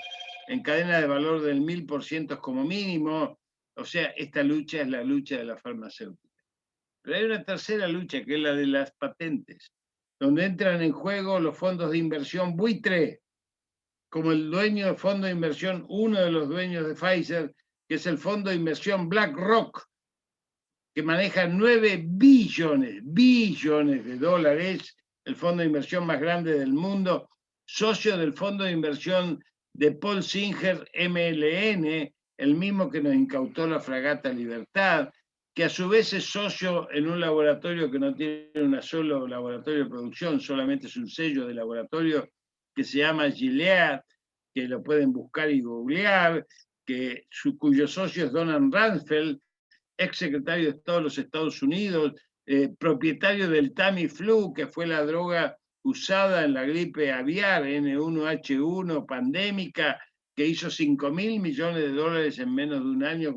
en cadena de valor del 1000% como mínimo. O sea, esta lucha es la lucha de la farmacéutica. Pero hay una tercera lucha, que es la de las patentes, donde entran en juego los fondos de inversión buitre, como el dueño del fondo de inversión, uno de los dueños de Pfizer, que es el fondo de inversión BlackRock, que maneja 9 billones de dólares, el fondo de inversión más grande del mundo, socio del fondo de inversión de Paul Singer MLN, el mismo que nos incautó la fragata Libertad, que a su vez es socio en un laboratorio que no tiene un solo laboratorio de producción, solamente es un sello de laboratorio que se llama Gilead, que lo pueden buscar y googlear, cuyo socio es Donald Rumsfeld, ex secretario de Estado de los Estados Unidos, propietario del Tamiflu, que fue la droga usada en la gripe aviar, N1H1 pandémica, que hizo 5.000 millones de dólares en menos de un año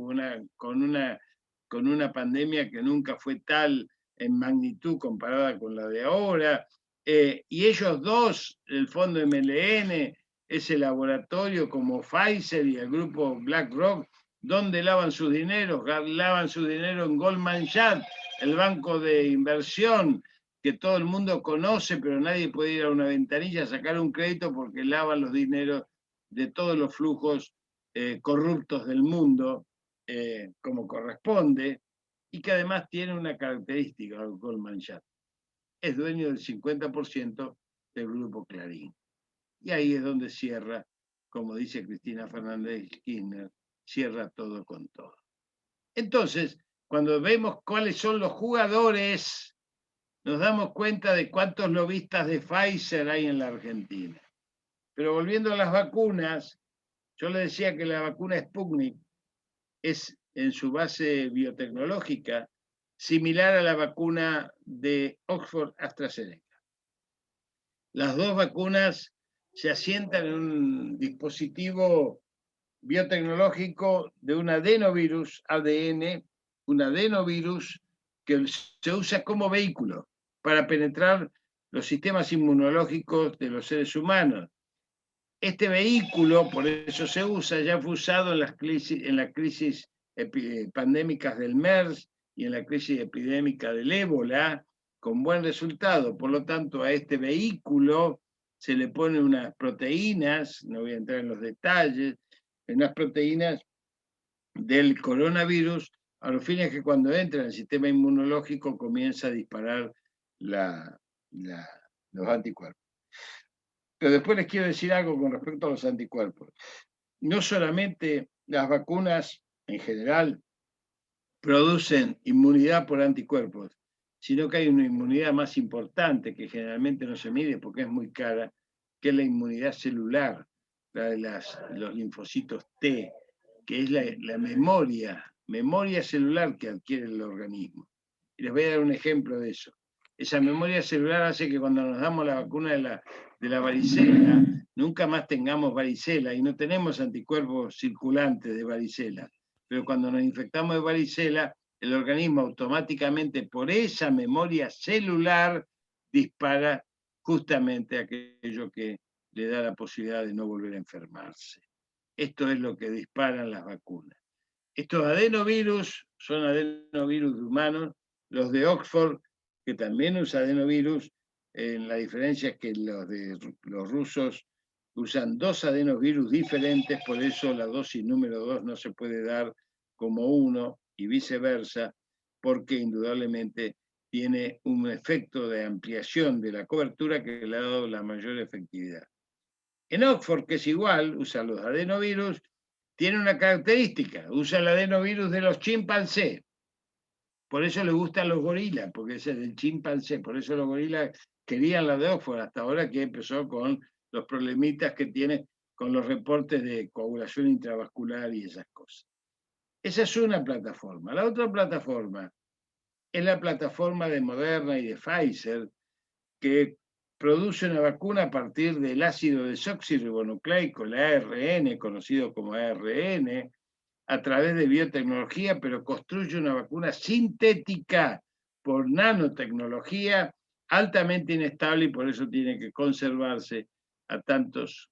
con una pandemia que nunca fue tal en magnitud comparada con la de ahora. Y ellos dos, el fondo MLN, ese laboratorio como Pfizer y el grupo BlackRock, ¿dónde lavan sus dineros? Lavan su dinero en Goldman Sachs, el banco de inversión que todo el mundo conoce, pero nadie puede ir a una ventanilla a sacar un crédito porque lavan los dineros de todos los flujos corruptos del mundo, como corresponde, y que además tiene una característica, Goldman Sachs. Es dueño del 50% del grupo Clarín. Y ahí es donde cierra, como dice Cristina Fernández de Kirchner, cierra todo con todo. Entonces, cuando vemos cuáles son los jugadores, nos damos cuenta de cuántos lobistas de Pfizer hay en la Argentina. Pero volviendo a las vacunas, yo le decía que la vacuna Sputnik es en su base biotecnológica similar a la vacuna de Oxford AstraZeneca. Las dos vacunas se asientan en un dispositivo biotecnológico de un adenovirus ADN, un adenovirus que se usa como vehículo para penetrar los sistemas inmunológicos de los seres humanos. Este vehículo, por eso se usa, ya fue usado en las crisis pandémicas del MERS y en la crisis epidémica del ébola, con buen resultado. Por lo tanto, a este vehículo se le ponen unas proteínas, no voy a entrar en los detalles, unas proteínas del coronavirus, a los fines que cuando entra en el sistema inmunológico comienza a disparar los anticuerpos. Pero después les quiero decir algo con respecto a los anticuerpos. No solamente las vacunas en general producen inmunidad por anticuerpos, sino que hay una inmunidad más importante que generalmente no se mide porque es muy cara, que es la inmunidad celular, la de los linfocitos T, que es la memoria celular que adquiere el organismo. Y les voy a dar un ejemplo de eso. Esa memoria celular hace que cuando nos damos la vacuna de la varicela, nunca más tengamos varicela y no tenemos anticuerpos circulantes de varicela. Pero cuando nos infectamos de varicela, el organismo automáticamente por esa memoria celular dispara justamente aquello que le da la posibilidad de no volver a enfermarse. Esto es lo que disparan las vacunas. Estos adenovirus son adenovirus de humanos, los de Oxford, que también usa adenovirus, la diferencia es que los rusos usan dos adenovirus diferentes, por eso la dosis número 2 no se puede dar como uno y viceversa, porque indudablemente tiene un efecto de ampliación de la cobertura que le ha dado la mayor efectividad. En Oxford, que es igual, usa los adenovirus, tiene una característica, usa el adenovirus de los chimpancés. Por eso le gustan los gorilas, porque ese es del chimpancé. Por eso los gorilas querían la de Oxford, hasta ahora que empezó con los problemitas que tiene con los reportes de coagulación intravascular y esas cosas. Esa es una plataforma. La otra plataforma es la plataforma de Moderna y de Pfizer, que produce una vacuna a partir del ácido desoxirribonucleico, el ARN, conocido como ARN, a través de biotecnología, pero construye una vacuna sintética por nanotecnología altamente inestable y por eso tiene que conservarse a tantos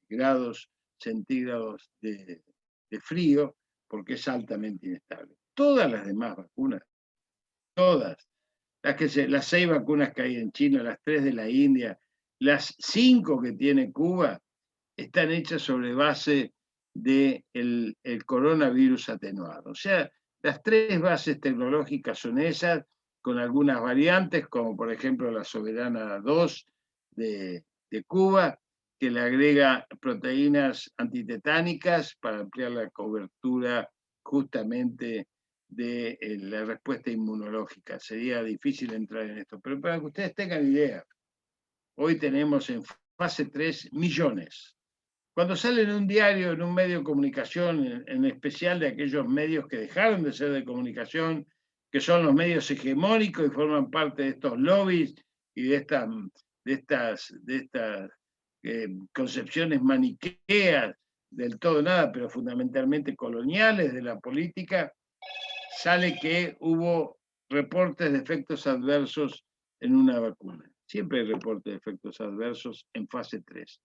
grados centígrados de frío, porque es altamente inestable. Todas las demás vacunas, todas, las 6 vacunas que hay en China, las 3 de la India, las 5 que tiene Cuba, están hechas sobre base del coronavirus atenuado. O sea, las 3 bases tecnológicas son esas, con algunas variantes, como por ejemplo la Soberana 2 de Cuba, que le agrega proteínas antitetánicas para ampliar la cobertura justamente de la respuesta inmunológica. Sería difícil entrar en esto, pero para que ustedes tengan idea, hoy tenemos en fase 3 millones. Cuando sale en un diario, en un medio de comunicación, en especial de aquellos medios que dejaron de ser de comunicación, que son los medios hegemónicos y forman parte de estos lobbies y de estas concepciones maniqueas del todo nada, pero fundamentalmente coloniales de la política, sale que hubo reportes de efectos adversos en una vacuna. Siempre hay reportes de efectos adversos en fase 3.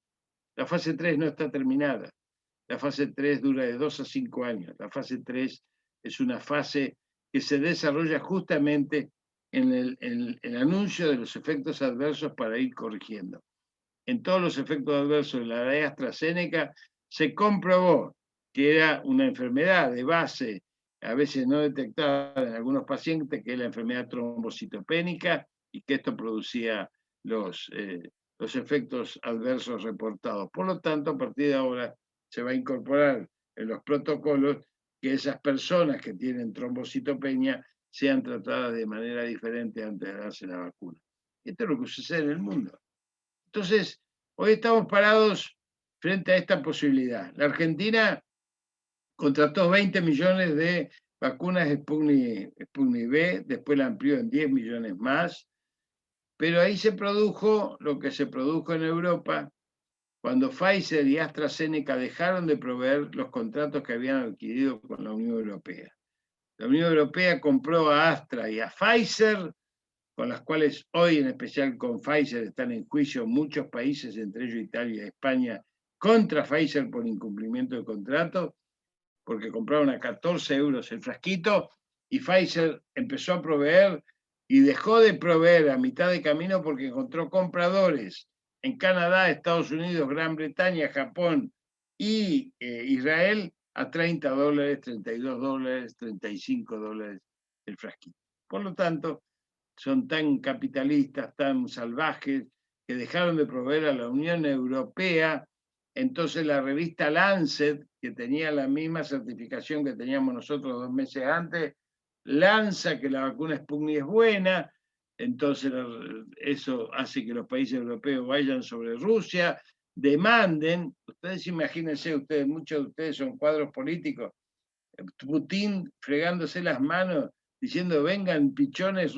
La fase 3 no está terminada. La fase 3 dura de 2 a 5 años. La fase 3 es una fase que se desarrolla justamente en el anuncio de los efectos adversos para ir corrigiendo. En todos los efectos adversos de la de AstraZeneca se comprobó que era una enfermedad de base, a veces no detectada en algunos pacientes, que es la enfermedad trombocitopénica y que esto producía los efectos adversos reportados. Por lo tanto, a partir de ahora se va a incorporar en los protocolos que esas personas que tienen trombocitopenia sean tratadas de manera diferente antes de darse la vacuna. Esto es lo que sucede en el mundo. Entonces, hoy estamos parados frente a esta posibilidad. La Argentina contrató 20 millones de vacunas Sputnik V, después la amplió en 10 millones más, pero ahí se produjo lo que se produjo en Europa cuando Pfizer y AstraZeneca dejaron de proveer los contratos que habían adquirido con la Unión Europea. La Unión Europea compró a Astra y a Pfizer, con las cuales hoy en especial con Pfizer están en juicio muchos países, entre ellos Italia y España, contra Pfizer por incumplimiento de contrato, porque compraron a 14 euros el frasquito, y Pfizer empezó a proveer y dejó de proveer a mitad de camino porque encontró compradores en Canadá, Estados Unidos, Gran Bretaña, Japón y Israel a $30, $32, $35 el frasquito. Por lo tanto, son tan capitalistas, tan salvajes, que dejaron de proveer a la Unión Europea. Entonces la revista Lancet, que tenía la misma certificación que teníamos nosotros 2 meses antes, lanza que la vacuna Sputnik es buena. Entonces eso hace que los países europeos vayan sobre Rusia, demanden. Ustedes imagínense, muchos de ustedes son cuadros políticos, Putin fregándose las manos diciendo vengan pichones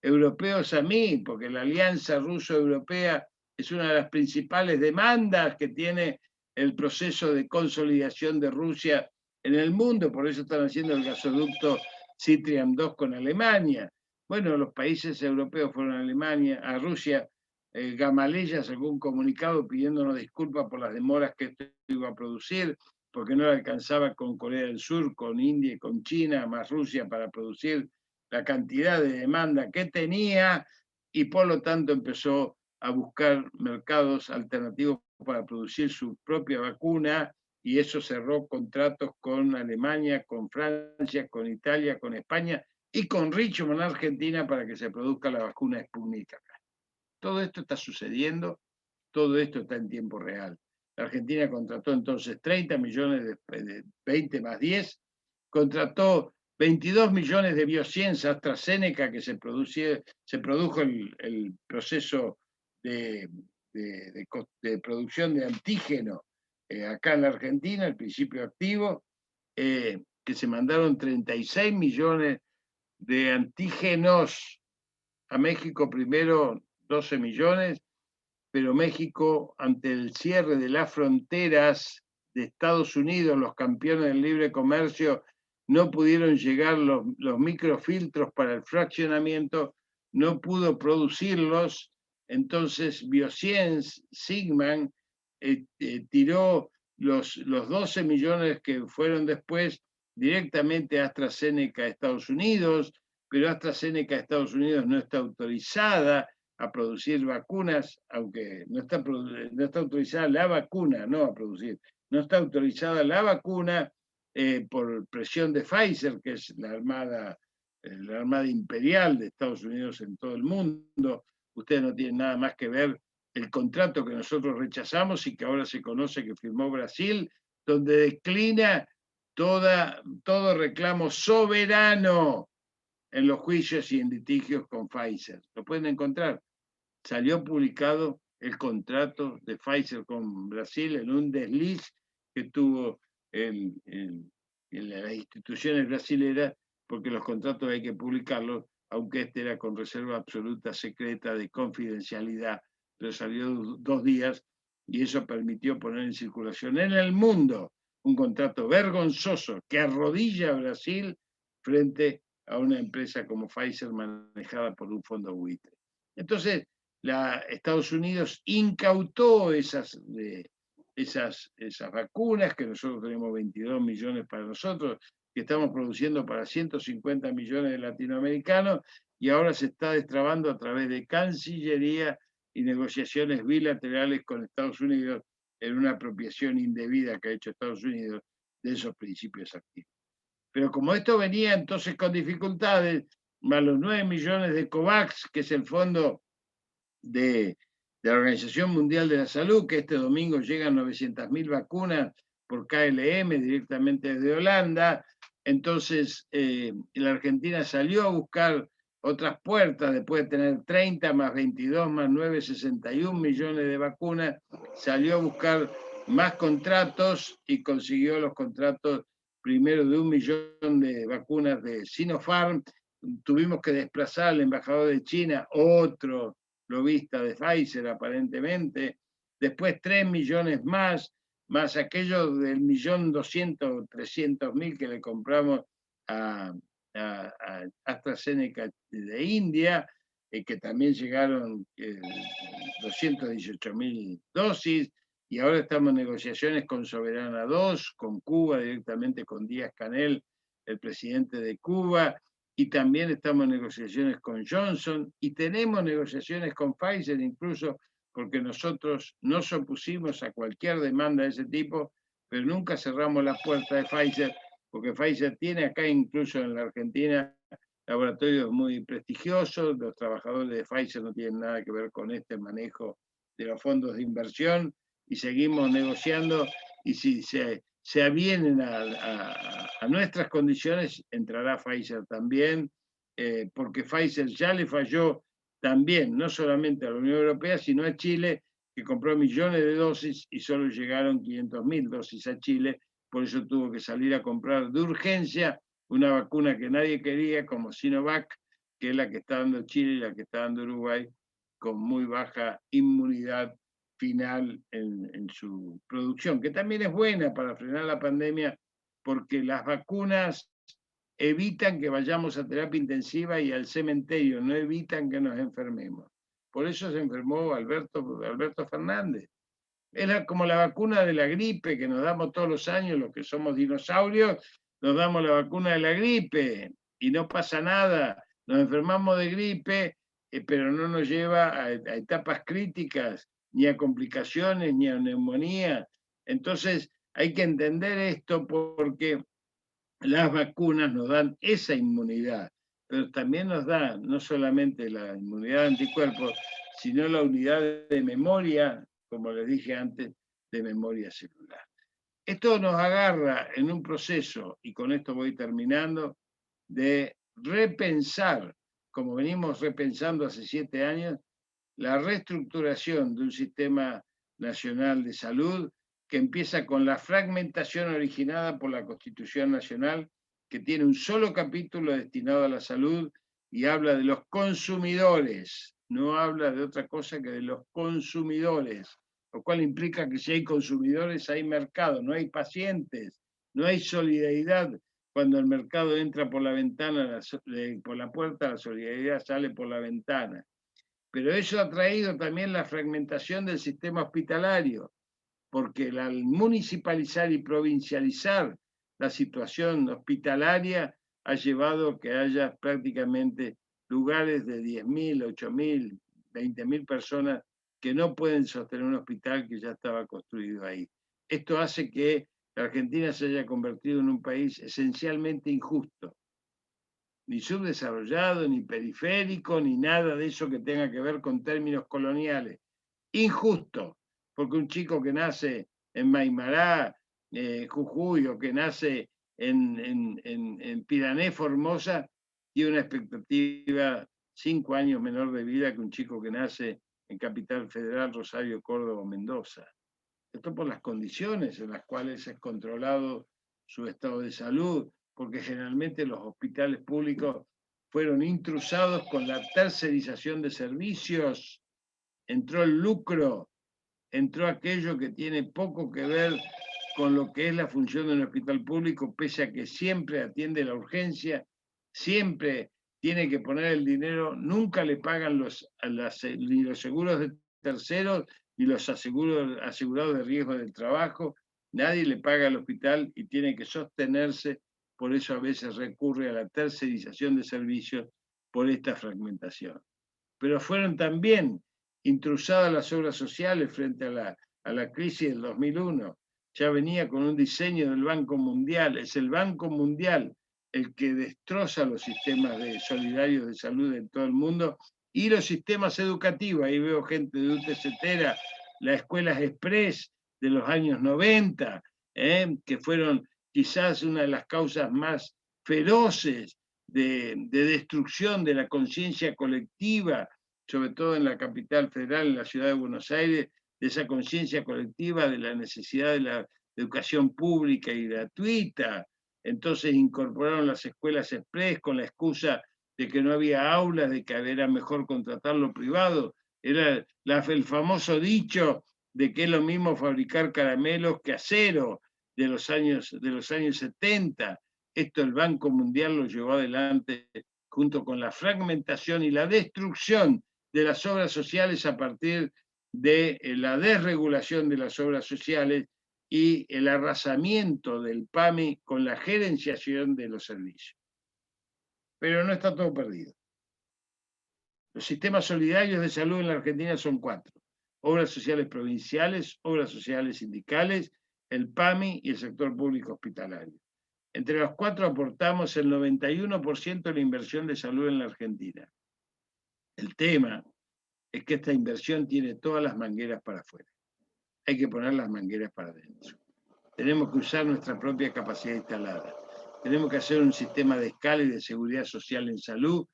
europeos a mí, porque la alianza ruso-europea es una de las principales demandas que tiene el proceso de consolidación de Rusia en el mundo, por eso están haciendo el gasoducto Citrian 2 con Alemania. Bueno, los países europeos fueron a Alemania, a Rusia. Gamaleya sacó un comunicado pidiéndonos disculpas por las demoras que esto iba a producir, porque no le alcanzaba con Corea del Sur, con India y con China, más Rusia, para producir la cantidad de demanda que tenía, y por lo tanto empezó a buscar mercados alternativos para producir su propia vacuna, y eso cerró contratos con Alemania, con Francia, con Italia, con España y con Richmond, Argentina, para que se produzca la vacuna Sputnik acá. Todo esto está sucediendo, todo esto está en tiempo real. La Argentina contrató entonces 30 millones de 20 más 10, contrató 22 millones de biociencia AstraZeneca, que se produjo el proceso de producción de antígeno acá en la Argentina, el principio activo, que se mandaron 36 millones de antígenos a México, primero 12 millones, pero México, ante el cierre de las fronteras de Estados Unidos, los campeones del libre comercio, no pudieron llegar los microfiltros para el fraccionamiento, no pudo producirlos. Entonces Bioscience, Sigman, tiró los 12 millones que fueron después directamente a AstraZeneca a Estados Unidos, pero AstraZeneca a Estados Unidos no está autorizada a producir vacunas, aunque no está autorizada la vacuna, no a producir, no está autorizada la vacuna por presión de Pfizer, que es la armada imperial de Estados Unidos en todo el mundo. Ustedes no tienen nada más que ver el contrato que nosotros rechazamos y que ahora se conoce que firmó Brasil, donde declina todo reclamo soberano en los juicios y en litigios con Pfizer. Lo pueden encontrar. Salió publicado el contrato de Pfizer con Brasil en un desliz que tuvo en las instituciones brasileras, porque los contratos hay que publicarlos, aunque este era con reserva absoluta secreta de confidencialidad, pero salió 2 días y eso permitió poner en circulación en el mundo un contrato vergonzoso que arrodilla a Brasil frente a una empresa como Pfizer manejada por un fondo buitre. Entonces, Estados Unidos incautó esas vacunas, que nosotros tenemos 22 millones para nosotros, que estamos produciendo para 150 millones de latinoamericanos, y ahora se está destrabando a través de Cancillería y negociaciones bilaterales con Estados Unidos en una apropiación indebida que ha hecho Estados Unidos de esos principios activos. Pero como esto venía entonces con dificultades, más los 9 millones de COVAX, que es el fondo de la Organización Mundial de la Salud, que este domingo llegan 900.000 vacunas por KLM directamente desde Holanda. Entonces, la Argentina salió a buscar otras puertas, después de tener 30 más 22 más 9, 61 millones de vacunas, salió a buscar más contratos y consiguió los contratos primero de 1 millón de vacunas de Sinopharm, tuvimos que desplazar al embajador de China, otro lobista de Pfizer aparentemente, después 3 millones más aquellos del 1.200.000, 300.000 que le compramos a AstraZeneca de India, que también llegaron 218.000 dosis, y ahora estamos en negociaciones con Soberana 2, con Cuba, directamente con Díaz-Canel, el presidente de Cuba, y también estamos en negociaciones con Johnson, y tenemos negociaciones con Pfizer incluso, porque nosotros nos opusimos a cualquier demanda de ese tipo, pero nunca cerramos la puerta de Pfizer, porque Pfizer tiene acá, incluso en la Argentina, laboratorios muy prestigiosos. Los trabajadores de Pfizer no tienen nada que ver con este manejo de los fondos de inversión, y seguimos negociando, y si se avienen a nuestras condiciones, entrará Pfizer también, porque Pfizer ya le falló también, no solamente a la Unión Europea, sino a Chile, que compró millones de dosis y solo llegaron 500.000 dosis a Chile, por eso tuvo que salir a comprar de urgencia una vacuna que nadie quería, como Sinovac, que es la que está dando Chile y la que está dando Uruguay, con muy baja inmunidad final en su producción, que también es buena para frenar la pandemia, porque las vacunas evitan que vayamos a terapia intensiva y al cementerio, no evitan que nos enfermemos. Por eso se enfermó Alberto Fernández. Era como la vacuna de la gripe que nos damos todos los años, los que somos dinosaurios, nos damos la vacuna de la gripe y no pasa nada. Nos enfermamos de gripe, pero no nos lleva a etapas críticas, ni a complicaciones, ni a neumonía. Entonces hay que entender esto, porque las vacunas nos dan esa inmunidad, pero también nos dan no solamente la inmunidad de anticuerpos, sino la unidad de memoria, como les dije antes, de memoria celular. Esto nos agarra en un proceso, y con esto voy terminando, de repensar, como venimos repensando hace 7 años, la reestructuración de un sistema nacional de salud que empieza con la fragmentación originada por la Constitución Nacional, que tiene un solo capítulo destinado a la salud y habla de los consumidores, no habla de otra cosa que de los consumidores, lo cual implica que si hay consumidores hay mercado, no hay pacientes, no hay solidaridad. Cuando el mercado entra por la ventana, por la puerta, la solidaridad sale por la ventana. Pero eso ha traído también la fragmentación del sistema hospitalario, porque al municipalizar y provincializar la situación hospitalaria ha llevado a que haya prácticamente lugares de 10.000, 8.000, 20.000 personas que no pueden sostener un hospital que ya estaba construido ahí. Esto hace que la Argentina se haya convertido en un país esencialmente injusto, ni subdesarrollado, ni periférico, ni nada de eso que tenga que ver con términos coloniales. Injusto, porque un chico que nace en Maimará, Jujuy, o que nace en Pirané, Formosa, tiene una expectativa 5 años menor de vida que un chico que nace en Capital Federal, Rosario, Córdoba o Mendoza. Esto por las condiciones en las cuales es controlado su estado de salud, porque generalmente los hospitales públicos fueron intrusados con la tercerización de servicios, entró el lucro, entró aquello que tiene poco que ver con lo que es la función de un hospital público, pese a que siempre atiende la urgencia, siempre tiene que poner el dinero, nunca le pagan ni los seguros de terceros, ni los asegurados de riesgo del trabajo, nadie le paga al hospital y tiene que sostenerse, por eso a veces recurre a la tercerización de servicios por esta fragmentación. Pero fueron también intrusadas las obras sociales frente a la crisis del 2001. Ya venía con un diseño del Banco Mundial, es el Banco Mundial el que destroza los sistemas solidarios de salud en todo el mundo y los sistemas educativos. Ahí veo gente de UTCTera, las escuelas express de los años 90, que fueron quizás una de las causas más feroces de destrucción de la conciencia colectiva, sobre todo en la capital federal, en la ciudad de Buenos Aires, de esa conciencia colectiva de la necesidad de la educación pública y gratuita, entonces incorporaron las escuelas express con la excusa de que no había aulas, de que era mejor contratarlo privado. Era el famoso dicho de que es lo mismo fabricar caramelos que acero de los años 70. Esto el Banco Mundial lo llevó adelante junto con la fragmentación y la destrucción de las obras sociales a partir de la desregulación de las obras sociales y el arrasamiento del PAMI con la gerenciación de los servicios. Pero no está todo perdido. Los sistemas solidarios de salud en la Argentina son 4. Obras sociales provinciales, obras sociales sindicales, el PAMI y el sector público hospitalario. Entre los 4 aportamos el 91% de la inversión de salud en la Argentina. El tema es que esta inversión tiene todas las mangueras para afuera. Hay que poner las mangueras para adentro. Tenemos que usar nuestra propia capacidad instalada. Tenemos que hacer un sistema de escala y de seguridad social en salud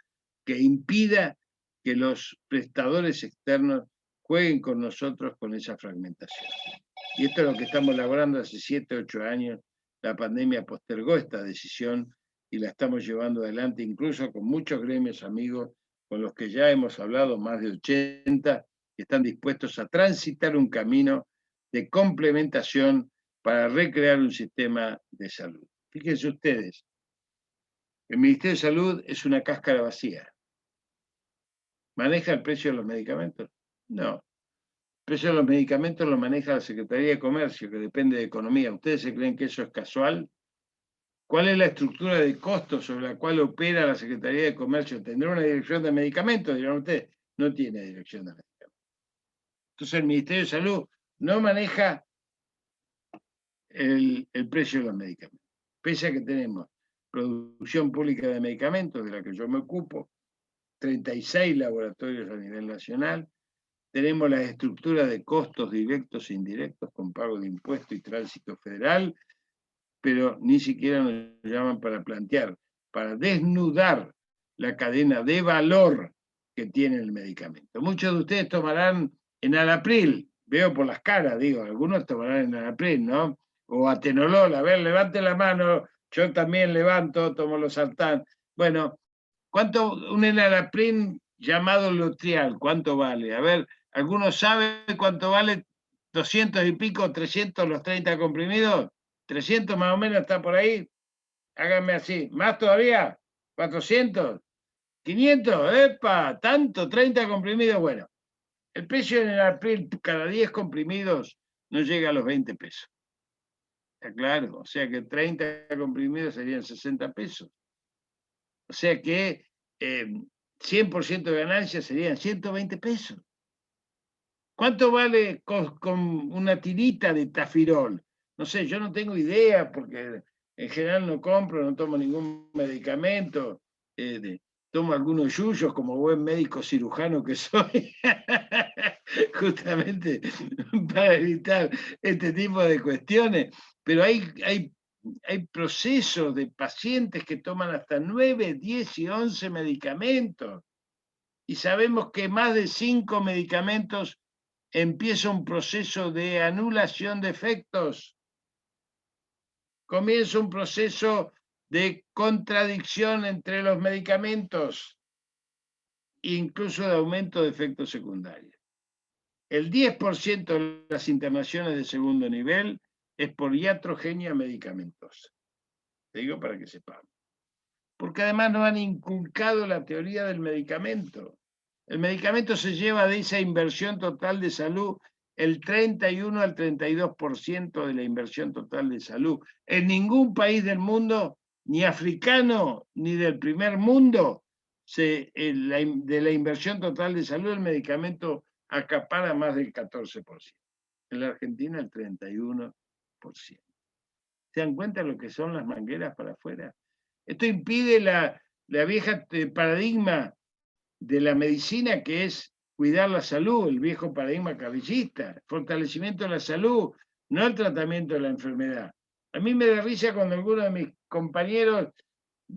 que impida que los prestadores externos jueguen con nosotros con esa fragmentación. Y esto es lo que estamos logrando hace 7, 8 años. La pandemia postergó esta decisión y la estamos llevando adelante incluso con muchos gremios amigos con los que ya hemos hablado, más de 80, que están dispuestos a transitar un camino de complementación para recrear un sistema de salud. Fíjense ustedes, el Ministerio de Salud es una cáscara vacía. ¿Maneja el precio de los medicamentos? No. El precio de los medicamentos lo maneja la Secretaría de Comercio, que depende de Economía. ¿Ustedes se creen que eso es casual? ¿Cuál es la estructura de costos sobre la cual opera la Secretaría de Comercio? ¿Tendrá una dirección de medicamentos? Dirán ustedes. No tiene dirección de medicamentos. Entonces el Ministerio de Salud no maneja el precio de los medicamentos. Pese a que tenemos producción pública de medicamentos, de la que yo me ocupo, 36 laboratorios a nivel nacional, tenemos las estructuras de costos directos e indirectos con pago de impuestos y tránsito federal, pero ni siquiera nos llaman para plantear, para desnudar la cadena de valor que tiene el medicamento. Muchos de ustedes tomarán enalapril, veo por las caras, digo, algunos tomarán enalapril, ¿no? O atenolol, a ver, levante la mano, yo también levanto, tomo los sartán. Bueno, ¿cuánto un enalapril llamado Lutrial, cuánto vale? A ver, ¿alguno sabe cuánto vale 200 y pico, 300 los 30 comprimidos? 300 más o menos está por ahí. Háganme así. ¿Más todavía? ¿400? ¿500? ¡Epa! ¿Tanto? ¿30 comprimidos? Bueno, el precio en el Enalapril cada 10 comprimidos no llega a los 20 pesos. Está claro. O sea que 30 comprimidos serían 60 pesos. O sea que 100% de ganancia serían 120 pesos. ¿Cuánto vale con una tirita de tafirol? No sé, yo no tengo idea porque en general no compro, no tomo ningún medicamento, tomo algunos yuyos como buen médico cirujano que soy, justamente para evitar este tipo de cuestiones. Pero hay procesos de pacientes que toman hasta 9, 10 y 11 medicamentos. Y sabemos que más de 5 medicamentos empieza un proceso de anulación de efectos. Comienza un proceso de contradicción entre los medicamentos, incluso de aumento de efectos secundarios. El 10% de las internaciones de segundo nivel es por iatrogenia medicamentosa. Te digo para que sepamos. Porque además nos han inculcado la teoría del medicamento. El medicamento se lleva de esa inversión total de salud el 31 al 32% de la inversión total de salud. En ningún país del mundo, ni africano, ni del primer mundo, de la inversión total de salud, el medicamento acapara más del 14%. En la Argentina el 31%. ¿Se dan cuenta de lo que son las mangueras para afuera? Esto impide la vieja paradigma de la medicina, que es cuidar la salud, el viejo paradigma cabellista, fortalecimiento de la salud, no el tratamiento de la enfermedad. A mí me da risa cuando algunos de mis compañeros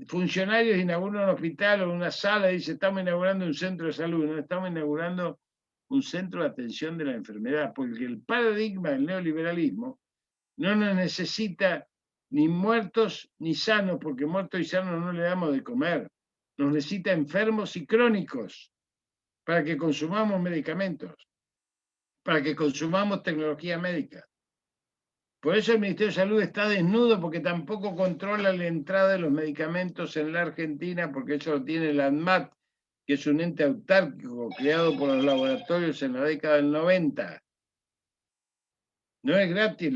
funcionarios inauguran un hospital o una sala y dicen, estamos inaugurando un centro de salud. No, estamos inaugurando un centro de atención de la enfermedad, porque el paradigma del neoliberalismo no nos necesita ni muertos ni sanos, porque muertos y sanos no le damos de comer. Nos necesita enfermos y crónicos para que consumamos medicamentos, para que consumamos tecnología médica. Por eso el Ministerio de Salud está desnudo, porque tampoco controla la entrada de los medicamentos en la Argentina, porque eso lo tiene la ANMAT, que es un ente autárquico creado por los laboratorios en la década del 90. No es gratis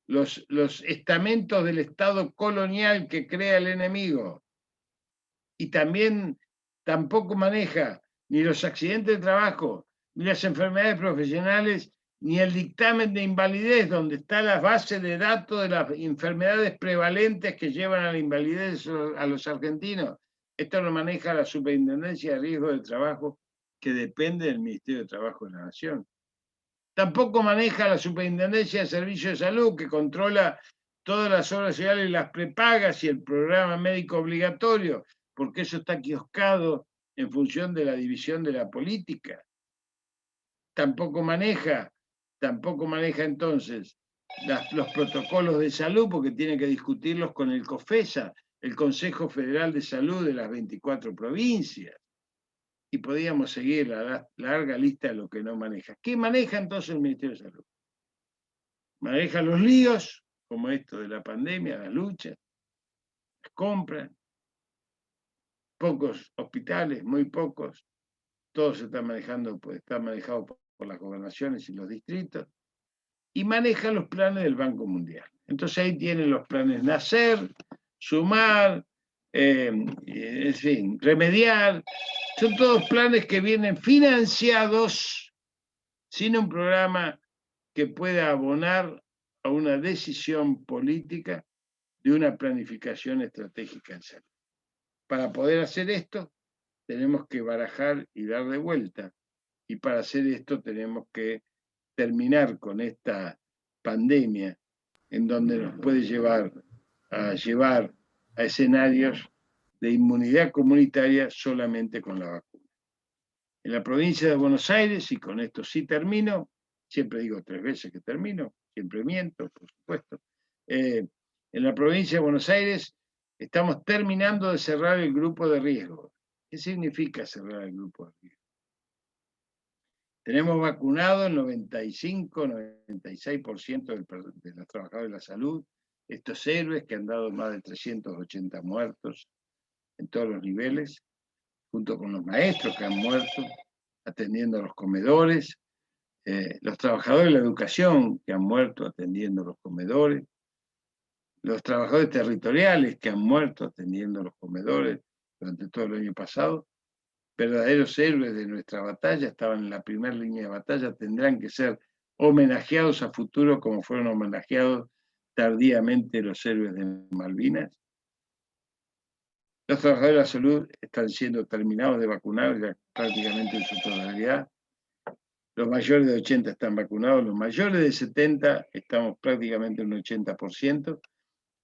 los estamentos del Estado colonial que crea el enemigo. Y también tampoco maneja ni los accidentes de trabajo, ni las enfermedades profesionales, ni el dictamen de invalidez, donde está la base de datos de las enfermedades prevalentes que llevan a la invalidez a los argentinos. Esto lo maneja la Superintendencia de Riesgo del Trabajo, que depende del Ministerio de Trabajo de la Nación. Tampoco maneja la Superintendencia de Servicios de Salud, que controla todas las obras sociales, las prepagas y el programa médico obligatorio, porque eso está quioscado en función de la división de la política. Tampoco maneja entonces los protocolos de salud, porque tiene que discutirlos con el COFESA, el Consejo Federal de Salud de las 24 provincias. Y podíamos seguir la larga lista de lo que no maneja. ¿Qué maneja entonces el Ministerio de Salud? Maneja los líos, como esto de la pandemia, las luchas, las compras, pocos hospitales, muy pocos, todo se está manejando, pues está manejado por las gobernaciones y los distritos, y maneja los planes del Banco Mundial. Entonces ahí tienen los planes Nacer, Sumar, en fin, Remediar. Son todos planes que vienen financiados sin un programa que pueda abonar a una decisión política de una planificación estratégica en salud. Para poder hacer esto, tenemos que barajar y dar de vuelta. Y para hacer esto tenemos que terminar con esta pandemia en donde nos puede llevar a escenarios de inmunidad comunitaria solamente con la vacuna. En la provincia de Buenos Aires, y con esto sí termino, siempre digo 3 veces que termino, siempre miento, por supuesto, en la provincia de Buenos Aires estamos terminando de cerrar el grupo de riesgo. ¿Qué significa cerrar el grupo de riesgo? Tenemos vacunado el 95-96% de los trabajadores de la salud, estos héroes que han dado más de 380 muertos en todos los niveles, junto con los maestros que han muerto, atendiendo a los comedores, los trabajadores de la educación que han muerto atendiendo a los comedores, los trabajadores territoriales que han muerto atendiendo a los comedores durante todo el año pasado, verdaderos héroes de nuestra batalla, estaban en la primera línea de batalla, tendrán que ser homenajeados a futuro como fueron homenajeados tardíamente los héroes de Malvinas. Los trabajadores de la salud están siendo terminados de vacunar ya prácticamente en su totalidad. Los mayores de 80 están vacunados, los mayores de 70 estamos prácticamente en un 80%.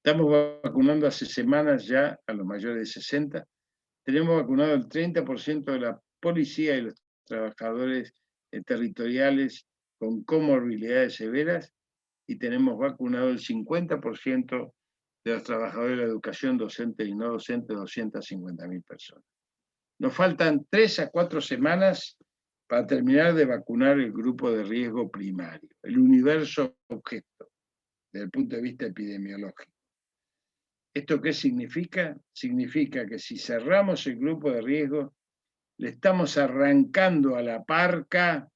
Estamos vacunando hace semanas ya a los mayores de 60. Tenemos vacunado el 30% de la policía y los trabajadores territoriales con comorbilidades severas y tenemos vacunado el 50% de los trabajadores de la educación docente y no docente, 250.000 personas. Nos faltan 3 a 4 semanas para terminar de vacunar el grupo de riesgo primario, el universo objeto, desde el punto de vista epidemiológico. ¿Esto qué significa? Significa que si cerramos el grupo de riesgo, le estamos arrancando a la parca,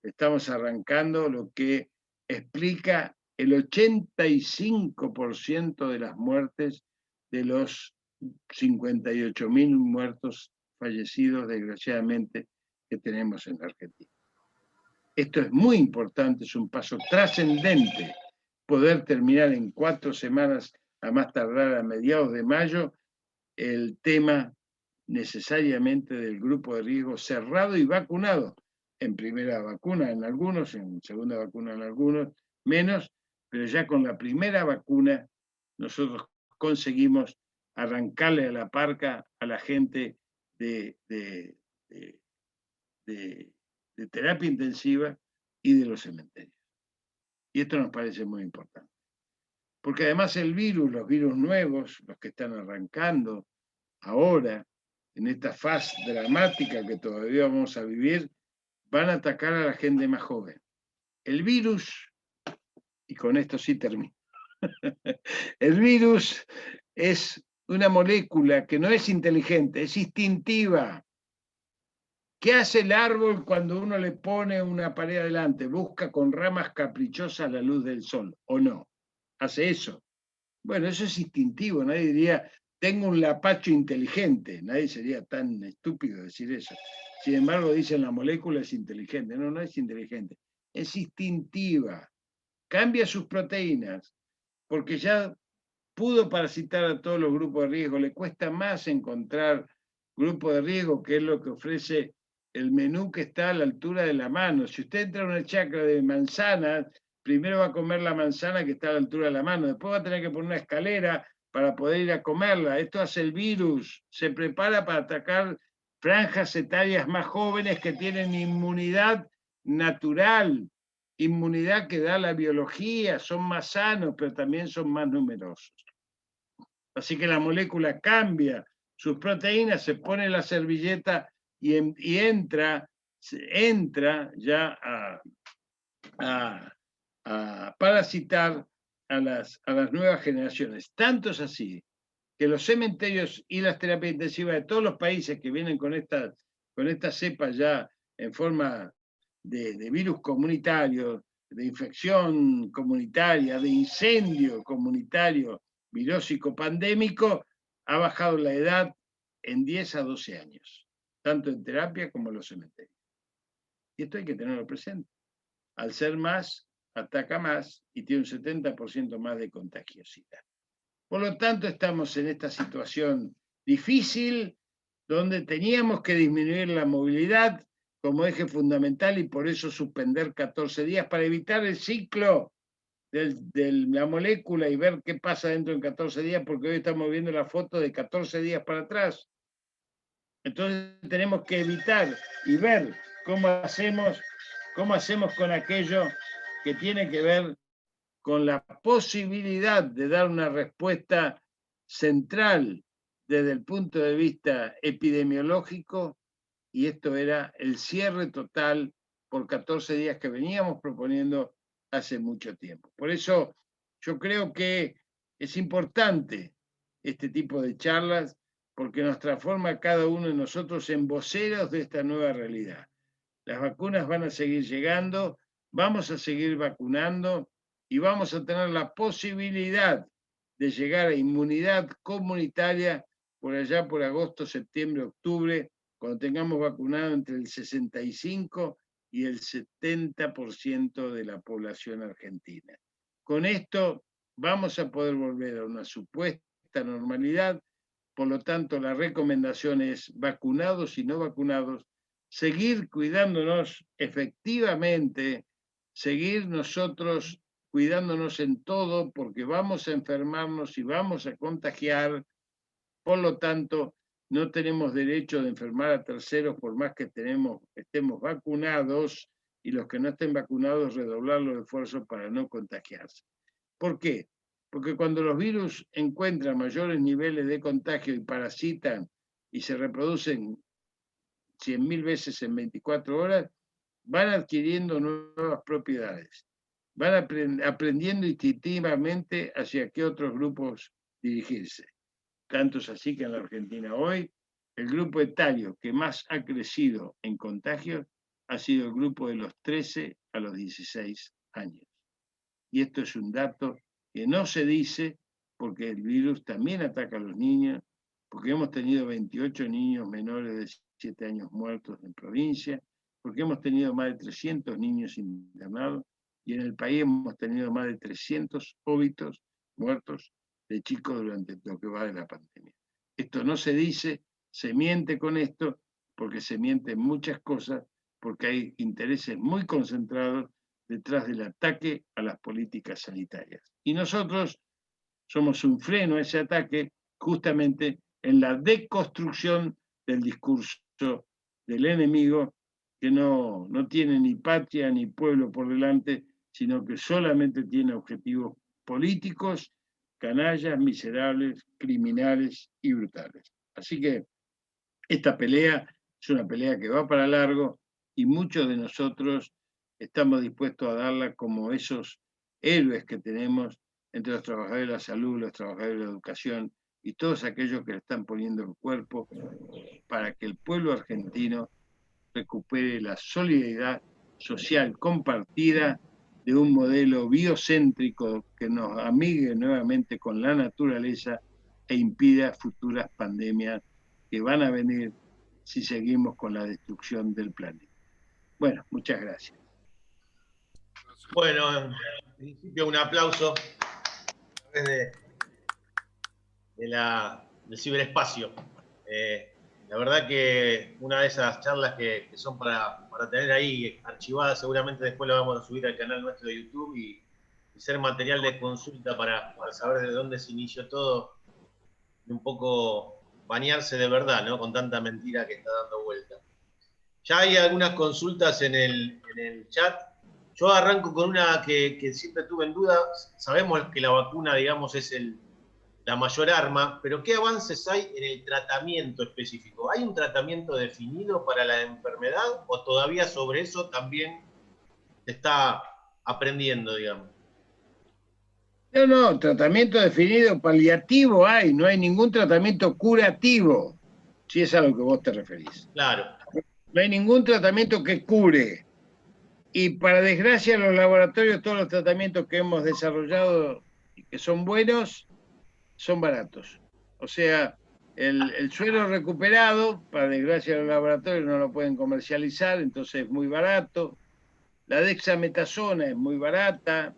le estamos arrancando lo que explica el 85% de las muertes de los 58.000 muertos fallecidos, desgraciadamente, que tenemos en la Argentina. Esto es muy importante, es un paso trascendente poder terminar en 4 semanas, a más tardar a mediados de mayo, el tema necesariamente del grupo de riesgo cerrado y vacunado. En primera vacuna en algunos, en segunda vacuna en algunos, menos, pero ya con la primera vacuna nosotros conseguimos arrancarle a la parca a la gente de terapia intensiva y de los cementerios. Y esto nos parece muy importante. porque además el virus, los virus nuevos, los que están arrancando ahora, en esta fase dramática que todavía vamos a vivir, van a atacar a la gente más joven. El virus, y con esto sí termino, el virus es una molécula que no es inteligente, es instintiva. ¿Qué hace el árbol cuando uno le pone una pared adelante? Busca con ramas caprichosas la luz del sol, ¿o no? Hace eso. Bueno, eso es instintivo, nadie diría, tengo un lapacho inteligente, nadie sería tan estúpido decir eso. Sin embargo, dicen la molécula es inteligente. No, no es inteligente, es instintiva. Cambia sus proteínas, porque ya pudo parasitar a todos los grupos de riesgo, le cuesta más encontrar grupos de riesgo, que es lo que ofrece el menú que está a la altura de la mano. Si usted entra a una chacra de manzanas, primero va a comer la manzana que está a la altura de la mano, después va a tener que poner una escalera para poder ir a comerla. Esto hace el virus, se prepara para atacar franjas etarias más jóvenes que tienen inmunidad natural, inmunidad que da la biología, son más sanos, pero también son más numerosos. Así que la molécula cambia sus proteínas, se pone la servilleta y entra ya a parasitar a las nuevas generaciones. Tanto es así que los cementerios y las terapias intensivas de todos los países que vienen con esta cepa ya en forma de virus comunitario, de infección comunitaria, de incendio comunitario, virósico pandémico, ha bajado la edad en 10 a 12 años, tanto en terapia como en los cementerios. Y esto hay que tenerlo presente. Al ser más, ataca más y tiene un 70% más de contagiosidad. Por lo tanto, estamos en esta situación difícil, donde teníamos que disminuir la movilidad como eje fundamental y por eso suspender 14 días para evitar el ciclo de la molécula y ver qué pasa dentro de 14 días, porque hoy estamos viendo la foto de 14 días para atrás. Entonces tenemos que evitar y ver cómo hacemos con aquello que tiene que ver con la posibilidad de dar una respuesta central desde el punto de vista epidemiológico, y esto era el cierre total por 14 días que veníamos proponiendo hace mucho tiempo. Por eso yo creo que es importante este tipo de charlas, porque nos transforma a cada uno de nosotros en voceros de esta nueva realidad. Las vacunas van a seguir llegando, vamos a seguir vacunando y vamos a tener la posibilidad de llegar a inmunidad comunitaria por allá por agosto, septiembre, octubre, cuando tengamos vacunado entre el 65 y el 70% de la población argentina. Con esto vamos a poder volver a una supuesta normalidad, por lo tanto la recomendación es vacunados y no vacunados, seguir cuidándonos efectivamente, seguir nosotros cuidándonos en todo, porque vamos a enfermarnos y vamos a contagiar. Por lo tanto, no tenemos derecho de enfermar a terceros por más que estemos vacunados, y los que no estén vacunados redoblar los esfuerzos para no contagiarse. ¿Por qué? Porque cuando los virus encuentran mayores niveles de contagio y parasitan y se reproducen 100.000 veces en 24 horas, van adquiriendo nuevas propiedades, van aprendiendo instintivamente hacia qué otros grupos dirigirse. Tanto es así que en la Argentina hoy el grupo etario que más ha crecido en contagios ha sido el grupo de los 13 a los 16 años. Y esto es un dato que no se dice, porque el virus también ataca a los niños, porque hemos tenido 28 niños menores de 7 años muertos en provincia, porque hemos tenido más de 300 niños internados, y en el país hemos tenido más de 300 óbitos muertos de chicos durante lo que va de la pandemia. Esto no se dice, se miente con esto, porque se mienten muchas cosas, porque hay intereses muy concentrados detrás del ataque a las políticas sanitarias. Y nosotros somos un freno a ese ataque justamente en la deconstrucción del discurso del enemigo, que no tiene ni patria ni pueblo por delante, sino que solamente tiene objetivos políticos, canallas, miserables, criminales y brutales. Así que esta pelea es una pelea que va para largo y muchos de nosotros estamos dispuestos a darla como esos héroes que tenemos entre los trabajadores de la salud, los trabajadores de la educación y todos aquellos que le están poniendo el cuerpo para que el pueblo argentino recupere la solidaridad social compartida de un modelo biocéntrico que nos amigue nuevamente con la naturaleza e impida futuras pandemias que van a venir si seguimos con la destrucción del planeta. Bueno, muchas gracias. Bueno, en principio un aplauso a través del ciberespacio. La verdad que una de esas charlas que son para tener ahí archivadas, seguramente después lo vamos a subir al canal nuestro de YouTube y ser material de consulta para saber de dónde se inició todo y un poco bañarse de verdad, ¿no? Con tanta mentira que está dando vuelta. Ya hay algunas consultas en el chat. Yo arranco con una que siempre tuve en duda. Sabemos que la vacuna, digamos, es la mayor arma, pero ¿qué avances hay en el tratamiento específico? ¿Hay un tratamiento definido para la enfermedad o todavía sobre eso también se está aprendiendo, digamos? No, tratamiento definido paliativo hay, no hay ningún tratamiento curativo, si es a lo que vos te referís. Claro. No hay ningún tratamiento que cure. Y para desgracia, los laboratorios, todos los tratamientos que hemos desarrollado y que son buenos, son baratos. O sea, el suero recuperado, para desgracia los laboratorios no lo pueden comercializar, entonces es muy barato. La dexametasona es muy barata.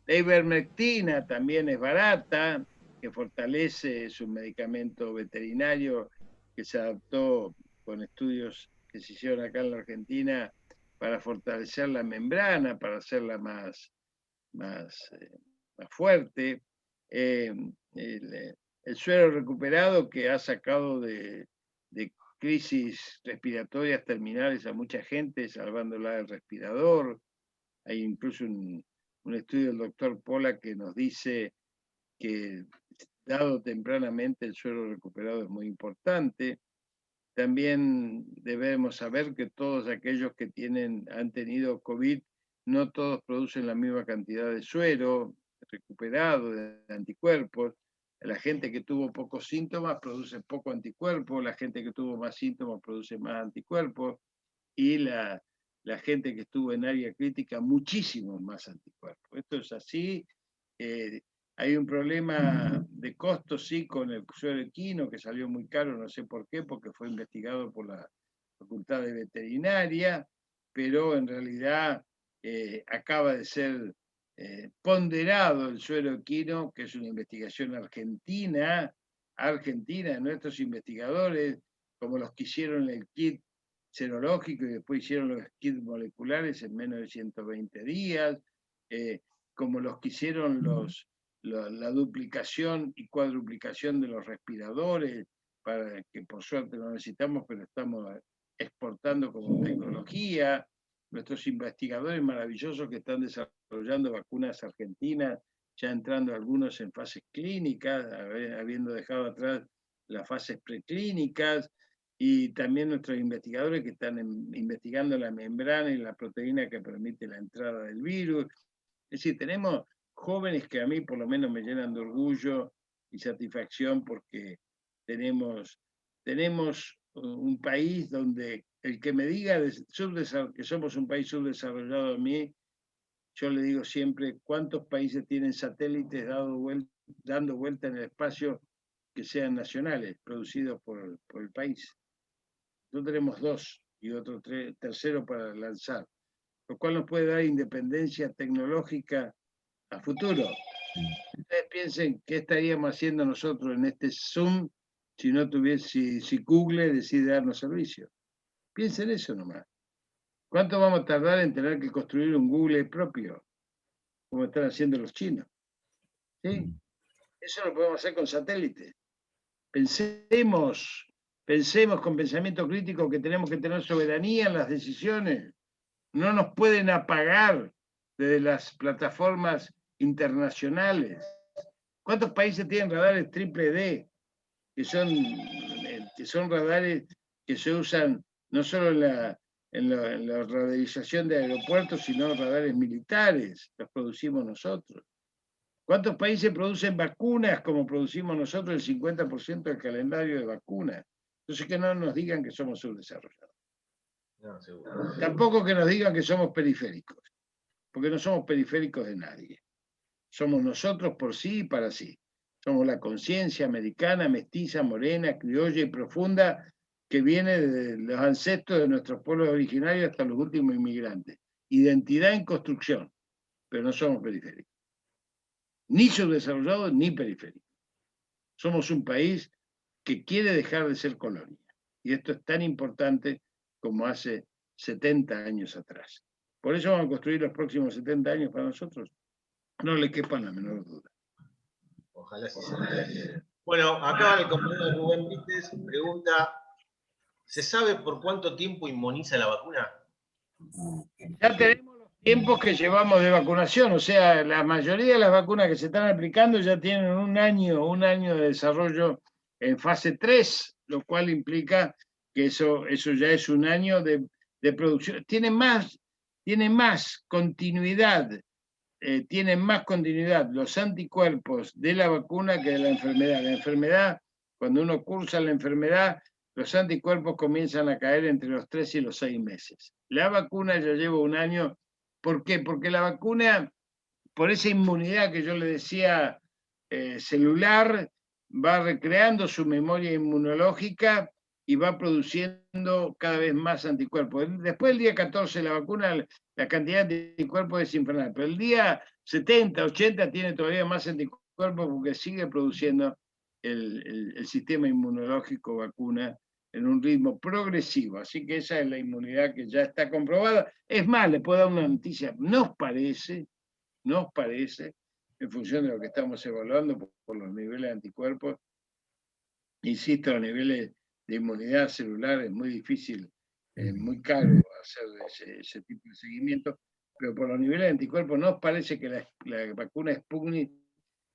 La ivermectina también es barata, que fortalece, es un medicamento veterinario que se adaptó con estudios que se hicieron acá en la Argentina para fortalecer la membrana, para hacerla más fuerte. El suero recuperado que ha sacado de crisis respiratorias terminales a mucha gente, salvándola del respirador. Hay incluso un estudio del doctor Pola que nos dice que dado tempranamente el suero recuperado es muy importante. También debemos saber que todos aquellos que han tenido COVID, no todos producen la misma cantidad de suero recuperado, de anticuerpos. La gente que tuvo pocos síntomas produce poco anticuerpo, la gente que tuvo más síntomas produce más anticuerpos, y la gente que estuvo en área crítica, muchísimos más anticuerpos. Esto es así. Hay un problema de costos, sí, con el suero equino, que salió muy caro, no sé por qué, porque fue investigado por la Facultad de Veterinaria, pero en realidad acaba de ser ponderado el suero equino, que es una investigación argentina, nuestros investigadores, como los que hicieron el kit serológico y después hicieron los kits moleculares en menos de 120 días, como los que hicieron la duplicación y cuadruplicación de los respiradores, para que por suerte no necesitamos, pero estamos exportando como tecnología. Nuestros investigadores maravillosos que están desarrollando vacunas argentinas, ya entrando algunos en fases clínicas, habiendo dejado atrás las fases preclínicas, y también nuestros investigadores que están investigando la membrana y la proteína que permite la entrada del virus. Es decir, tenemos jóvenes que a mí por lo menos me llenan de orgullo y satisfacción, porque tenemos un país donde el que me diga que somos un país subdesarrollado a mí, yo le digo siempre, ¿cuántos países tienen satélites dando vuelta en el espacio que sean nacionales, producidos por el país? Nosotros tenemos 2 y otro tercero para lanzar, lo cual nos puede dar independencia tecnológica a futuro. Ustedes piensen qué estaríamos haciendo nosotros en este Zoom si no tuviese, si Google decide darnos servicio. Piensen eso nomás. ¿Cuánto vamos a tardar en tener que construir un Google propio, como están haciendo los chinos? ¿Sí? Eso lo podemos hacer con satélites. Pensemos con pensamiento crítico que tenemos que tener soberanía en las decisiones. No nos pueden apagar desde las plataformas internacionales. ¿Cuántos países tienen radares triple D? Que son radares que se usan no solo en la radarización de aeropuertos, sino radares militares, los producimos nosotros. ¿Cuántos países producen vacunas como producimos nosotros el 50% del calendario de vacunas? Entonces que no nos digan que somos subdesarrollados. No, seguro. Tampoco que nos digan que somos periféricos, porque no somos periféricos de nadie. Somos nosotros por sí y para sí. Somos la conciencia americana, mestiza, morena, criolla y profunda que viene de los ancestros de nuestros pueblos originarios hasta los últimos inmigrantes. Identidad en construcción, pero no somos periféricos. Ni subdesarrollados ni periféricos. Somos un país que quiere dejar de ser colonia. Y esto es tan importante como hace 70 años atrás. Por eso vamos a construir los próximos 70 años para nosotros. No le quepa la menor duda. Ojalá sí sea. Bueno, acá el compañero Rubén Vites pregunta, ¿se sabe por cuánto tiempo inmuniza la vacuna? Ya tenemos los tiempos que llevamos de vacunación, o sea, la mayoría de las vacunas que se están aplicando ya tienen un año de desarrollo en fase 3, lo cual implica que eso ya es un año de producción. Tiene más continuidad. Tienen más continuidad los anticuerpos de la vacuna que de la enfermedad. La enfermedad, cuando uno cursa la enfermedad, los anticuerpos comienzan a caer entre los 3 y los 6 meses. La vacuna ya lleva un año. ¿Por qué? Porque la vacuna, por esa inmunidad que yo le decía celular, va recreando su memoria inmunológica y va produciendo cada vez más anticuerpos. Después del día 14 la vacuna, la cantidad de anticuerpos es infernal, pero el día 70, 80 tiene todavía más anticuerpos porque sigue produciendo el sistema inmunológico vacuna en un ritmo progresivo. Así que esa es la inmunidad que ya está comprobada. Es más, le puedo dar una noticia, nos parece, en función de lo que estamos evaluando por los niveles de anticuerpos, insisto, los niveles de inmunidad celular es muy difícil, muy caro hacer ese tipo de seguimiento, pero por los niveles de anticuerpos nos parece que la vacuna Sputnik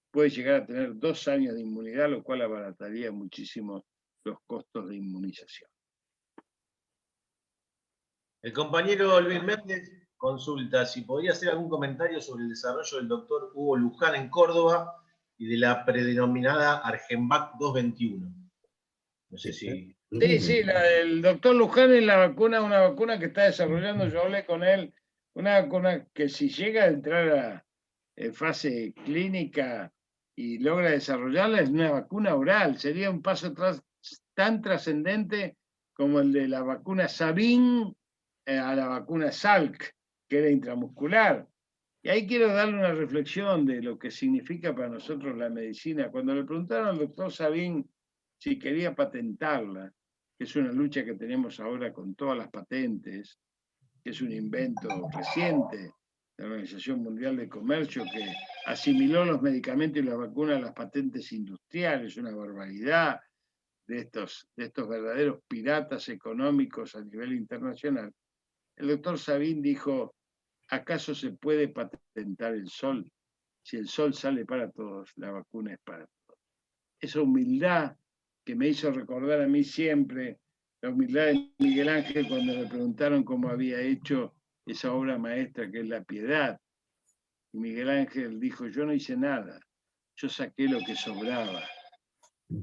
puede llegar a tener 2 años de inmunidad, lo cual abarataría muchísimo los costos de inmunización. El compañero Luis Méndez consulta si podría hacer algún comentario sobre el desarrollo del doctor Hugo Luján en Córdoba y de la predenominada Argenvac 221. No sé si... Sí, el doctor Luján es una vacuna que está desarrollando, yo hablé con él, una vacuna que si llega a entrar en fase clínica y logra desarrollarla, es una vacuna oral, sería un paso tan trascendente como el de la vacuna Sabin a la vacuna Salk, que era intramuscular. Y ahí quiero darle una reflexión de lo que significa para nosotros la medicina. Cuando le preguntaron al doctor Sabin si quería patentarla, que es una lucha que tenemos ahora con todas las patentes, que es un invento reciente de la Organización Mundial de Comercio, que asimiló los medicamentos y las vacunas a las patentes industriales, una barbaridad de estos verdaderos piratas económicos a nivel internacional. El doctor Sabin dijo, ¿acaso se puede patentar el sol? Si el sol sale para todos, la vacuna es para todos. Esa humildad que me hizo recordar a mí siempre la humildad de Miguel Ángel cuando le preguntaron cómo había hecho esa obra maestra que es La Piedad. Y Miguel Ángel dijo, yo no hice nada, yo saqué lo que sobraba.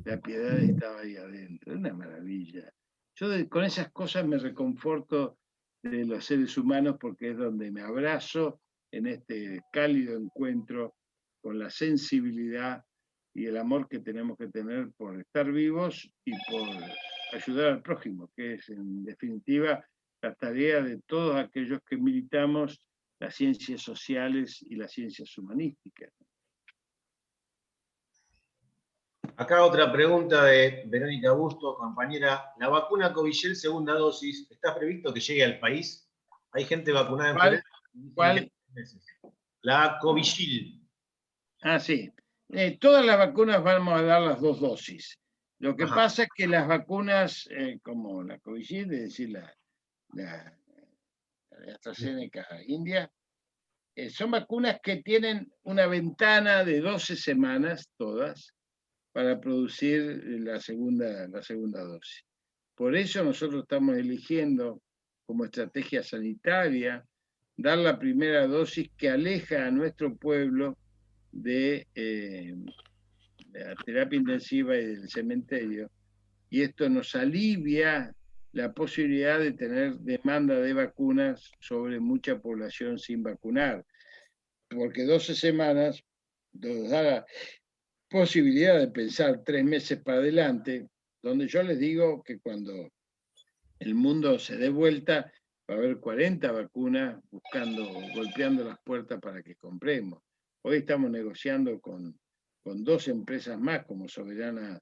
La piedad estaba ahí adentro, es una maravilla. Yo con esas cosas me reconforto de los seres humanos porque es donde me abrazo en este cálido encuentro con la sensibilidad y el amor que tenemos que tener por estar vivos y por ayudar al prójimo, que es en definitiva la tarea de todos aquellos que militamos las ciencias sociales y las ciencias humanísticas. Acá otra pregunta de Verónica Busto, compañera. ¿La vacuna Covishield segunda dosis está previsto que llegue al país? ¿Hay gente vacunada en Florida? ¿Cuál? La Covishield. Ah, sí. Todas las vacunas vamos a dar las 2 dosis. Lo que pasa es que las vacunas, como la Covishield, es decir, la AstraZeneca India, son vacunas que tienen una ventana de 12 semanas, todas, para producir la segunda dosis. Por eso nosotros estamos eligiendo como estrategia sanitaria dar la primera dosis que aleja a nuestro pueblo de la terapia intensiva y del cementerio, y esto nos alivia la posibilidad de tener demanda de vacunas sobre mucha población sin vacunar, porque 12 semanas nos da la posibilidad de pensar 3 meses para adelante, donde yo les digo que cuando el mundo se dé vuelta, va a haber 40 vacunas golpeando las puertas para que compremos. Hoy estamos negociando con 2 empresas más, como Soberana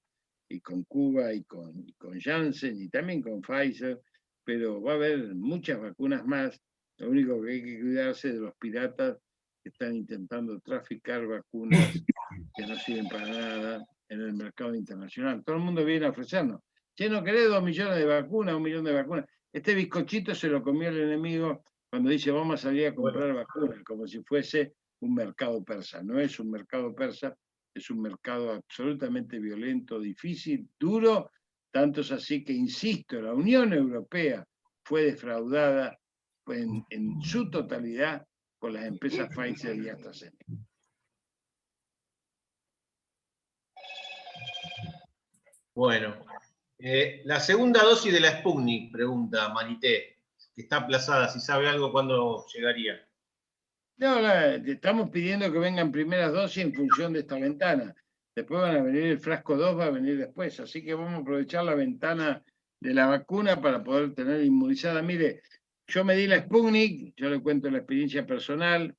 y con Cuba y con Janssen y también con Pfizer, pero va a haber muchas vacunas más. Lo único que hay que cuidarse de los piratas que están intentando traficar vacunas que no sirven para nada en el mercado internacional. Todo el mundo viene a ofrecernos. Che, ¿no querés 2 millones de vacunas, 1 millón de vacunas? Este bizcochito se lo comió el enemigo cuando dice vamos a salir a comprar vacunas, como si fuese un mercado persa. No es un mercado persa, es un mercado absolutamente violento, difícil, duro, tanto es así que, insisto, la Unión Europea fue defraudada en su totalidad por las empresas Pfizer y AstraZeneca. Bueno, la segunda dosis de la Sputnik, pregunta Marité, que está aplazada, si sabe algo cuándo llegaría. No, estamos pidiendo que vengan primeras dosis en función de esta ventana. Después van a venir el frasco 2, va a venir después. Así que vamos a aprovechar la ventana de la vacuna para poder tener inmunizada. Mire, yo me di la Sputnik, yo le cuento la experiencia personal.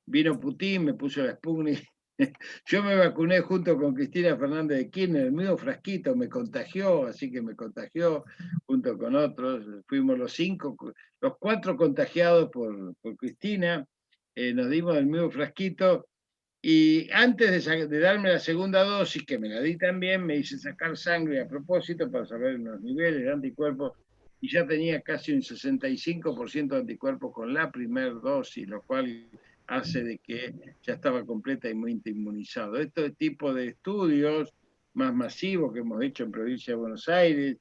Vino Putin, me puso la Sputnik. Yo me vacuné junto con Cristina Fernández de Kirchner, el mismo frasquito me contagió, así que me contagió junto con otros. Fuimos los 4 contagiados por Cristina. Nos dimos el mismo frasquito y antes de darme la segunda dosis, que me la di también, me hice sacar sangre a propósito para saber los niveles de anticuerpos y ya tenía casi un 65% de anticuerpos con la primera dosis, lo cual hace de que ya estaba completamente inmunizado. Este tipo de estudios más masivos que hemos hecho en provincia de Buenos Aires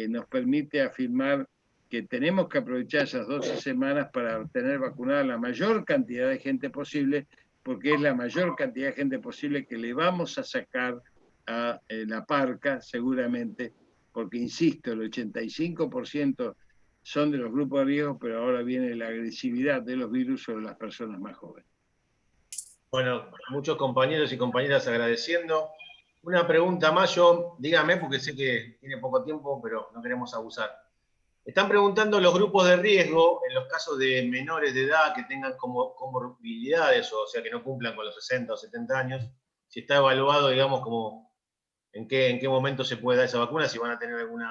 nos permite afirmar que tenemos que aprovechar esas 12 semanas para tener vacunada la mayor cantidad de gente posible, porque es la mayor cantidad de gente posible que le vamos a sacar a la parca seguramente, porque insisto, el 85% son de los grupos de riesgo, pero ahora viene la agresividad de los virus sobre las personas más jóvenes. Bueno, muchos compañeros y compañeras agradeciendo. Una pregunta más, yo, dígame, porque sé que tiene poco tiempo, pero no queremos abusar. Están preguntando los grupos de riesgo, en los casos de menores de edad que tengan comorbilidades, o sea, que no cumplan con los 60 o 70 años, si está evaluado, digamos, como en qué momento se puede dar esa vacuna, si van a tener algún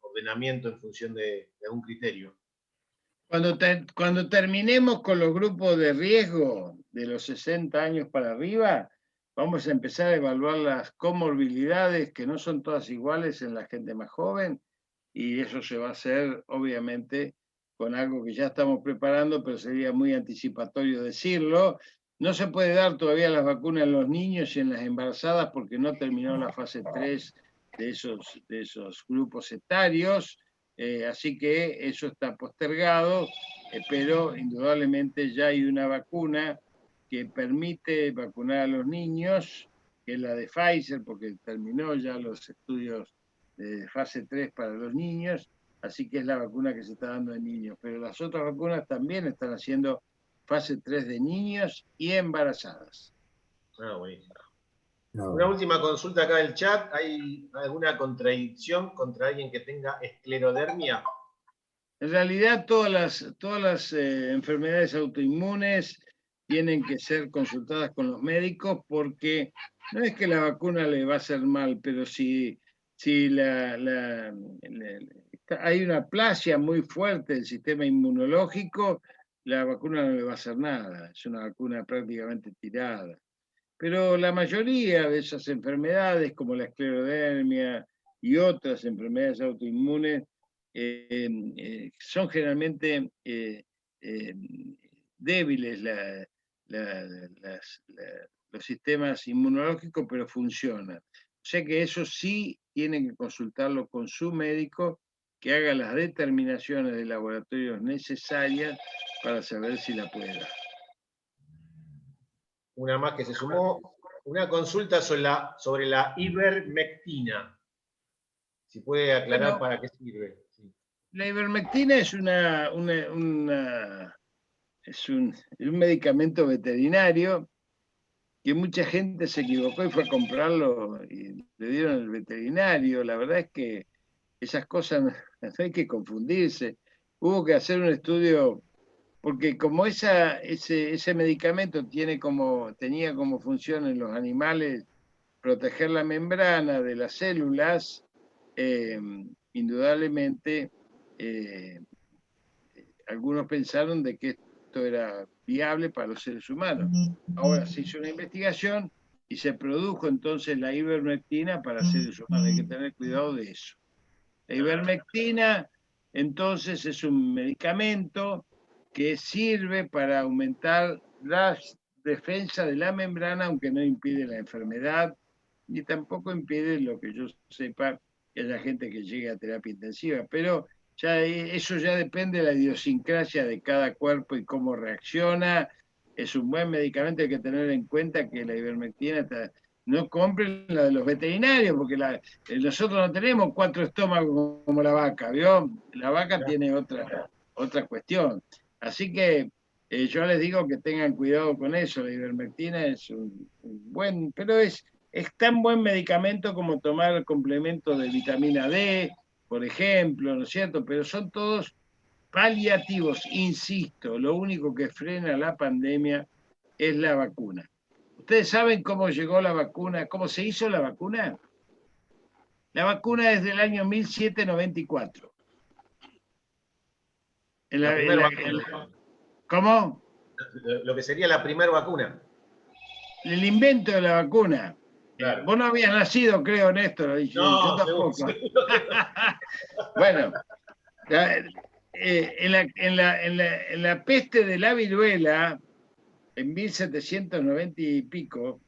ordenamiento en función de algún criterio. Cuando terminemos con los grupos de riesgo de los 60 años para arriba, vamos a empezar a evaluar las comorbilidades, que no son todas iguales en la gente más joven, y eso se va a hacer, obviamente, con algo que ya estamos preparando, pero sería muy anticipatorio decirlo. No se puede dar todavía las vacunas en los niños y en las embarazadas porque no terminó la fase 3 de esos grupos etarios. Así que eso está postergado, pero indudablemente ya hay una vacuna que permite vacunar a los niños, que es la de Pfizer, porque terminó ya los estudios de fase 3 para los niños, así que es la vacuna que se está dando en niños. Pero las otras vacunas también están haciendo fase 3 de niños y embarazadas. Buenísimo. Una última consulta acá del chat. ¿Hay alguna contradicción contra alguien que tenga esclerodermia? En realidad, todas las enfermedades autoinmunes tienen que ser consultadas con los médicos porque no es que la vacuna le va a hacer mal, pero si hay una plasia muy fuerte del sistema inmunológico, la vacuna no le va a hacer nada. Es una vacuna prácticamente tirada. Pero la mayoría de esas enfermedades, como la esclerodermia y otras enfermedades autoinmunes, son generalmente débiles los sistemas inmunológicos, pero funcionan. O sea que eso sí tienen que consultarlo con su médico, que haga las determinaciones de laboratorios necesarias para saber si la puede dar. Una más que se sumó, una consulta sobre la ivermectina. Si puede aclarar Bueno, para qué sirve. Sí. la ivermectina es es un medicamento veterinario que mucha gente se equivocó y fue a comprarlo y le dieron al veterinario. La verdad es que esas cosas no hay que confundirse. Hubo que hacer un estudio, porque como ese medicamento tenía como función en los animales proteger la membrana de las células, eh, indudablemente eh, algunos pensaron de que esto era viable para los seres humanos. Ahora se hizo una investigación y se produjo entonces la ivermectina para seres humanos. Hay que tener cuidado de eso. La ivermectina entonces es un medicamento que sirve para aumentar la defensa de la membrana, aunque no impide la enfermedad, ni tampoco impide, lo que yo sepa, que haya gente que llegue a terapia intensiva. Pero eso ya depende de la idiosincrasia de cada cuerpo y cómo reacciona. Es un buen medicamento, hay que tener en cuenta que la ivermectina no compren la de los veterinarios, porque nosotros no tenemos 4 estómagos como la vaca, ¿vio? La vaca tiene otra cuestión. Así que yo les digo que tengan cuidado con eso. La ivermectina es un buen, pero es tan buen medicamento como tomar el complemento de vitamina D, por ejemplo, ¿no es cierto? Pero son todos paliativos, insisto. Lo único que frena la pandemia es la vacuna. ¿Ustedes saben cómo llegó la vacuna? ¿Cómo se hizo la vacuna? La vacuna es del año 1794. La primera vacuna. ¿Cómo? Lo que sería la primera vacuna. El invento de la vacuna. Claro. Vos no habías nacido, creo, Néstor. Yo No, tampoco. seguro. Bueno, en la peste de la viruela, en 1790 y pico,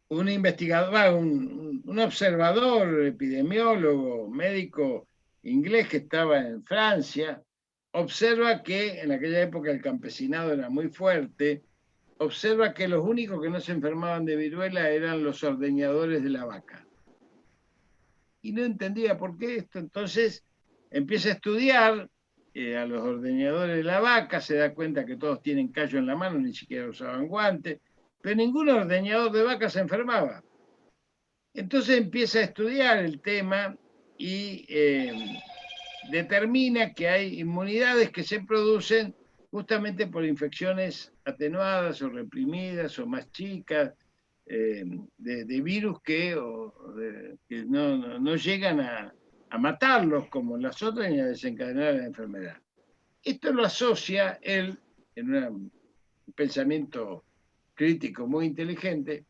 un investigador, un observador, epidemiólogo, médico inglés que estaba en Francia, observa que en aquella época el campesinado era muy fuerte, observa que los únicos que no se enfermaban de viruela eran los ordeñadores de la vaca. Y no entendía por qué esto. Entonces empieza a estudiar a los ordeñadores de la vaca, se da cuenta que todos tienen callo en la mano, ni siquiera usaban guantes, pero ningún ordeñador de vaca se enfermaba. Entonces empieza a estudiar el tema y determina que hay inmunidades que se producen justamente por infecciones atenuadas o reprimidas o más chicas, de virus que no llegan a matarlos como las otras ni a desencadenar la enfermedad. Esto lo asocia él en un pensamiento crítico muy inteligente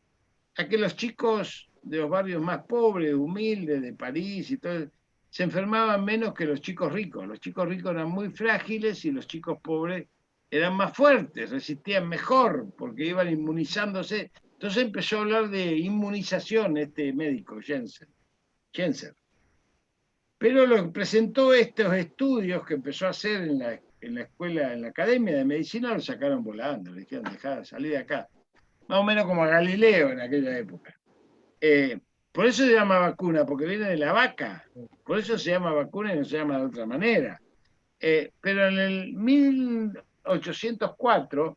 a que los chicos de los barrios más pobres, humildes, de París y todo, se enfermaban menos que los chicos ricos. Los chicos ricos eran muy frágiles y los chicos pobres eran más fuertes, resistían mejor porque iban inmunizándose. Entonces empezó a hablar de inmunización este médico, Jensen. Pero presentó estos estudios que empezó a hacer en la escuela, en la Academia de Medicina, lo sacaron volando, le dijeron, dejá, salí de acá. Más o menos como a Galileo en aquella época. Por eso se llama vacuna, porque viene de la vaca. Por eso se llama vacuna y no se llama de otra manera. Pero en el 1804,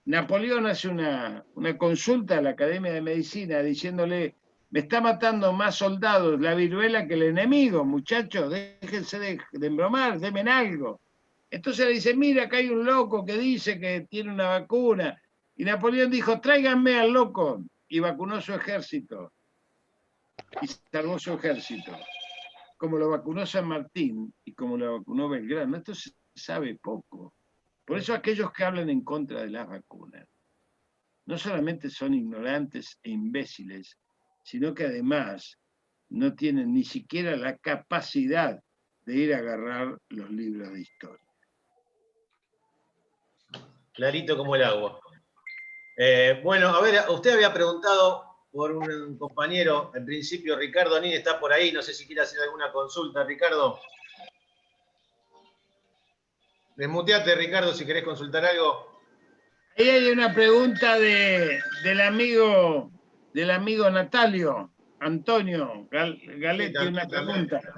Napoleón hace una consulta a la Academia de Medicina diciéndole, me está matando más soldados la viruela que el enemigo, muchachos, déjense de embromar, denme algo. Entonces le dice, mira, acá hay un loco que dice que tiene una vacuna. Y Napoleón dijo, tráiganme al loco. Y vacunó su ejército. Y salvó su ejército. Como lo vacunó San Martín y como lo vacunó Belgrano. Esto se sabe poco. Por eso aquellos que hablan en contra de las vacunas no solamente son ignorantes e imbéciles, sino que además no tienen ni siquiera la capacidad de ir a agarrar los libros de historia. Clarito como el agua. Bueno, a ver, usted había preguntado por un compañero, en principio Ricardo Nin está por ahí, no sé si quiere hacer alguna consulta, Ricardo. Desmuteate, Ricardo, si querés consultar algo. Ahí hay una pregunta del amigo Natalio, Antonio Galetti, Sí, una también. pregunta.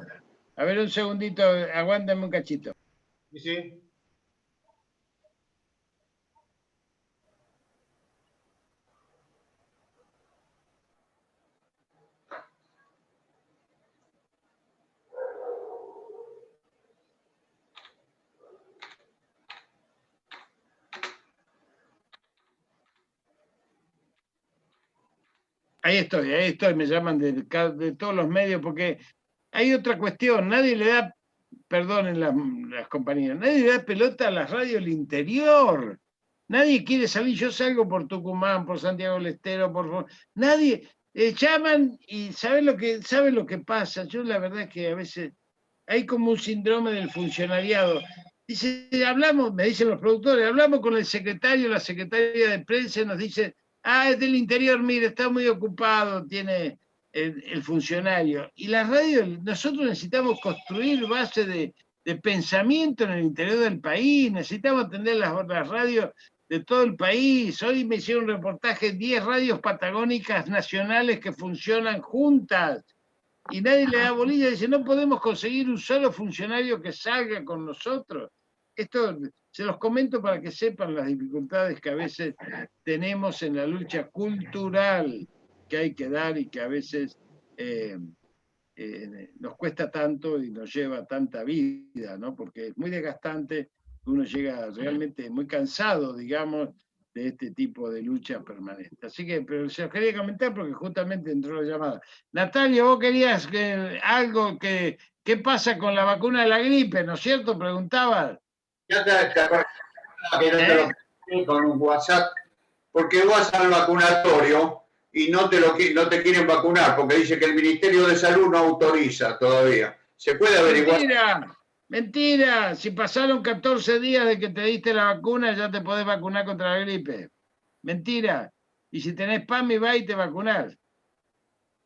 A ver, un segundito, aguántame un cachito. Sí, sí. Ahí estoy, me llaman de todos los medios, porque hay otra cuestión, nadie le da, perdonen las compañías, nadie le da pelota a las radios del interior. Nadie quiere salir, yo salgo por Tucumán, por Santiago del Estero, nadie, llaman y saben lo que pasa. Yo la verdad es que a veces hay como un síndrome del funcionariado. Dice, hablamos, me dicen los productores, hablamos con el secretario, la secretaria de prensa, y nos dice, es del interior, mire, está muy ocupado, tiene el funcionario. Y las radios, nosotros necesitamos construir base de pensamiento en el interior del país, necesitamos atender las radios de todo el país. Hoy me hicieron un reportaje, 10 radios patagónicas nacionales que funcionan juntas y nadie le da bolilla, dice, no podemos conseguir un solo funcionario que salga con nosotros. Esto se los comento para que sepan las dificultades que a veces tenemos en la lucha cultural que hay que dar y que a veces nos cuesta tanto y nos lleva tanta vida, ¿no? Porque es muy desgastante, uno llega realmente muy cansado, digamos, de este tipo de lucha permanente. Así que, pero se los quería comentar porque justamente entró la llamada. Natalia, vos querías algo ¿qué pasa con la vacuna de la gripe, ¿no es cierto? Preguntabas. Ya te acordás que no te lo pedí con un WhatsApp, porque vas al vacunatorio y no te quieren vacunar, porque dice que el Ministerio de Salud no autoriza todavía. ¿Se puede averiguar? Mentira, mentira. Si pasaron 14 días de que te diste la vacuna, ya te podés vacunar contra la gripe. Mentira. Y si tenés PAMI, va y te vacunás.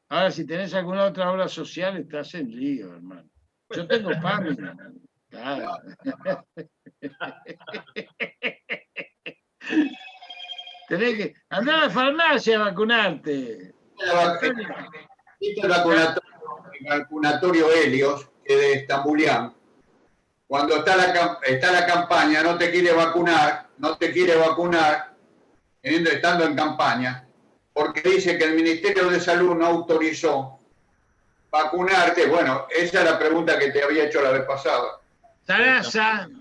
Ahora, si tenés alguna otra obra social, estás en lío, hermano. Yo tengo PAMI. Claro. Tenés que andar a la farmacia a vacunarte. El vacunatorio Helios, que es de Estambulián, cuando está la campaña, no te quiere vacunar, estando en campaña, porque dice que el Ministerio de Salud no autorizó vacunarte. Bueno, esa es la pregunta que te había hecho la vez pasada.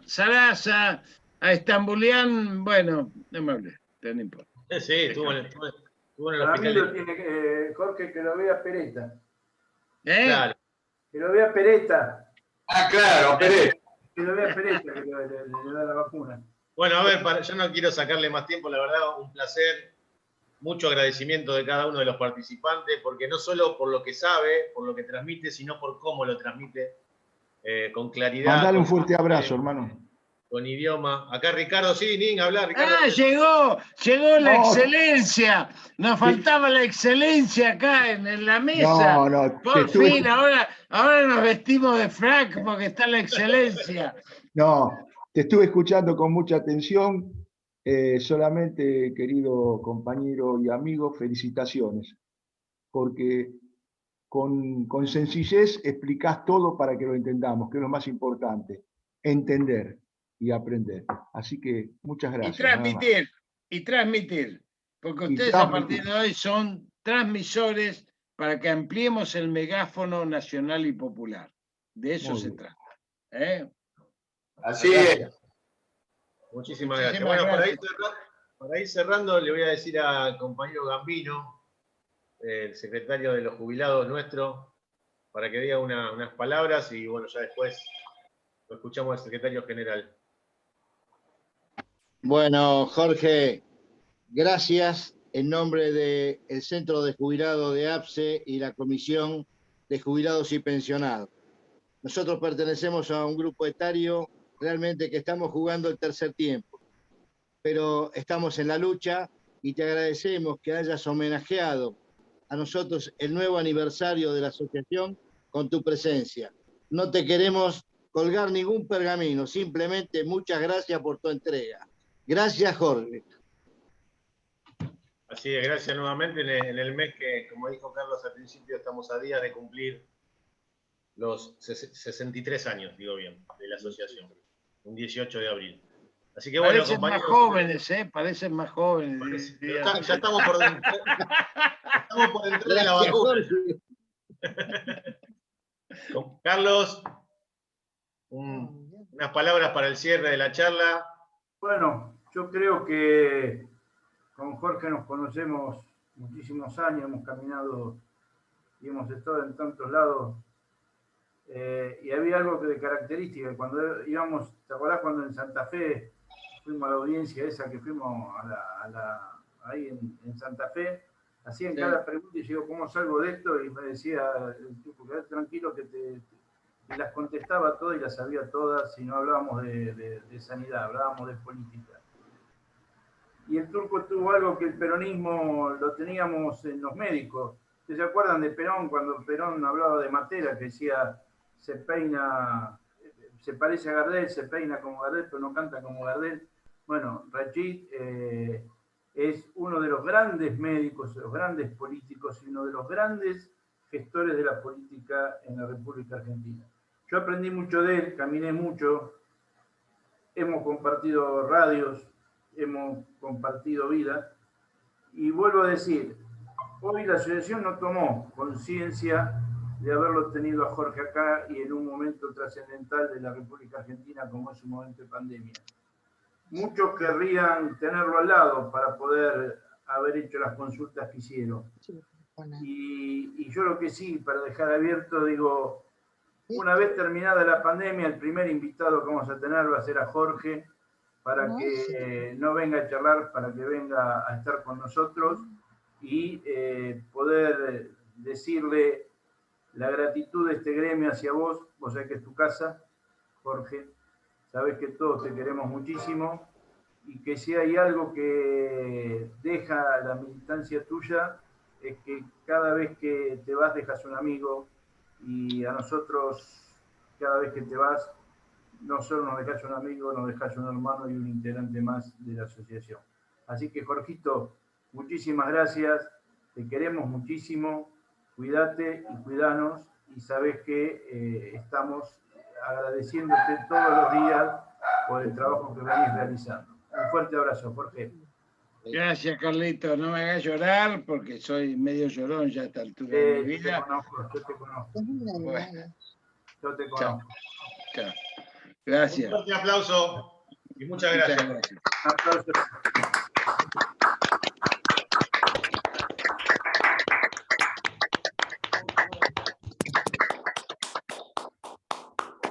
Sarasa, a Estambulián, bueno, no me hablé, no importa. Sí, estuvo en el Para mí hospital. lo tiene Jorge, que lo vea Peretta. Claro. Que lo vea Peretta. Ah, claro, Peretta. Que lo vea Peretta, que le da la vacuna. Bueno, a ver, yo no quiero sacarle más tiempo, la verdad, un placer. Mucho agradecimiento de cada uno de los participantes, porque no solo por lo que sabe, por lo que transmite, sino por cómo lo transmite, con claridad. Mandale un fuerte abrazo, hermano. Con idioma. Acá Ricardo, sí, Nin, hablar, Ricardo. Llegó la excelencia. Nos faltaba la excelencia acá en la mesa. No, por fin, ahora nos vestimos de frac porque está la excelencia. No, te estuve escuchando con mucha atención. Solamente, querido compañero y amigo, felicitaciones. Porque con sencillez explicás todo para que lo entendamos, que es lo más importante. Entender y aprender. Así que muchas gracias. Y transmitir, porque ustedes a partir de hoy son transmisores para que ampliemos el megáfono nacional y popular. De eso se trata. Así es. Muchísimas gracias. Bueno, para ir cerrando, le voy a decir al compañero Gambino, el secretario de los jubilados nuestro, para que diga unas palabras y bueno, ya después lo escuchamos al secretario general. Bueno, Jorge, gracias en nombre del Centro de Jubilados de APSE y la Comisión de Jubilados y Pensionados. Nosotros pertenecemos a un grupo etario realmente que estamos jugando el tercer tiempo, pero estamos en la lucha y te agradecemos que hayas homenajeado a nosotros el nuevo aniversario de la asociación con tu presencia. No te queremos colgar ningún pergamino, simplemente muchas gracias por tu entrega. Gracias, Jorge. Así es, gracias nuevamente en el mes que, como dijo Carlos al principio, estamos a días de cumplir los 63 años, digo bien, de la asociación, un 18 de abril. Así que bueno, Parecen más compañeros, jóvenes, parecen más jóvenes. ya estamos por dentro de la Gracias, vacuna. Jorge. Carlos, unas palabras para el cierre de la charla. Bueno, yo creo que con Jorge nos conocemos muchísimos años, hemos caminado y hemos estado en tantos lados. Y había algo que de característica, cuando íbamos, ¿te acordás cuando en Santa Fe fuimos a la audiencia esa que fuimos ahí en Santa Fe? Hacían cada pregunta y yo digo, ¿cómo salgo de esto? Y me decía el tipo, quedate tranquilo que y las contestaba todas y las sabía todas, y no hablábamos de sanidad, hablábamos de política. Y el Turco tuvo algo que el peronismo lo teníamos en los médicos. ¿Se acuerdan de Perón, cuando Perón hablaba de Matera, que decía, se peina, se parece a Gardel, se peina como Gardel, pero no canta como Gardel? Bueno, Rachid es uno de los grandes médicos, de los grandes políticos y uno de los grandes gestores de la política en la República Argentina. Yo aprendí mucho de él, caminé mucho, hemos compartido radios, hemos compartido vida, y vuelvo a decir, hoy la asociación no tomó conciencia de haberlo tenido a Jorge acá y en un momento trascendental de la República Argentina como es un momento de pandemia. Muchos querrían tenerlo al lado para poder haber hecho las consultas que hicieron. Y yo lo que sí, para dejar abierto, digo, una vez terminada la pandemia, el primer invitado que vamos a tener va a ser a Jorge, para que no venga a charlar, para que venga a estar con nosotros y poder decirle la gratitud de este gremio hacia vos. Vos sabés que es tu casa, Jorge, sabés que todos te queremos muchísimo y que si hay algo que deja la militancia tuya es que cada vez que te vas dejas un amigo, y a nosotros cada vez que te vas no solo nos dejas un amigo, nos dejas un hermano y un integrante más de la asociación. Así que, Jorgito, muchísimas gracias, te queremos muchísimo, cuídate y cuidanos, y sabes que estamos agradeciéndote todos los días por el trabajo que venís realizando. Un fuerte abrazo, Jorge. Gracias, Carlito. No me hagas llorar porque soy medio llorón ya a esta altura de mi vida. Yo te conozco. Bueno, Yo te conozco. chao. Gracias. Un fuerte aplauso y muchas gracias. Un aplauso.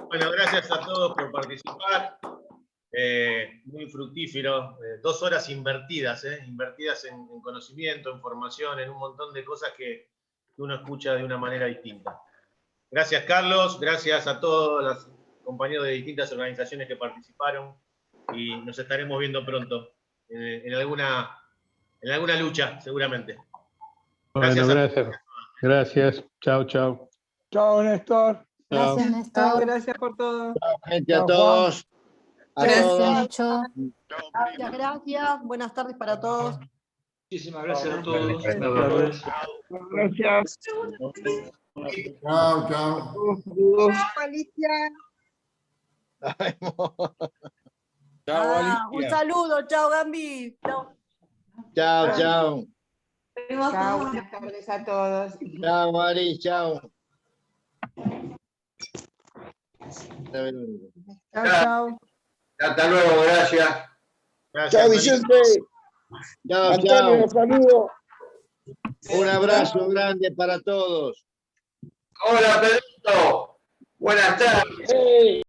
Bueno, gracias a todos por participar. Muy fructífero. 2 horas invertidas, invertidas en conocimiento, en formación, en un montón de cosas que uno escucha de una manera distinta. Gracias, Carlos. Gracias a todos los compañeros de distintas organizaciones que participaron. Y nos estaremos viendo pronto en alguna lucha, seguramente. Bueno, gracias. Chao, chao. Chao, Néstor. Chao. Gracias, Néstor. Gracias por todo. Gente, a todos. A Gracias, todos. Nacho. Muchas gracias. Buenas tardes para todos. Muchísimas gracias a todos. Gracias. Chao, chao. Alicia. Chao, Alicia. Un saludo. Chao, Gambi. Chao. Chao, chao. Chao, buenas tardes a todos. Chao, Mari, chao. Chao, chao. Hasta luego, gracias. Gracias, Vicente. Chao, Antonio, chao. saludo. Un abrazo grande para todos. Hola, Pedrito. Buenas tardes.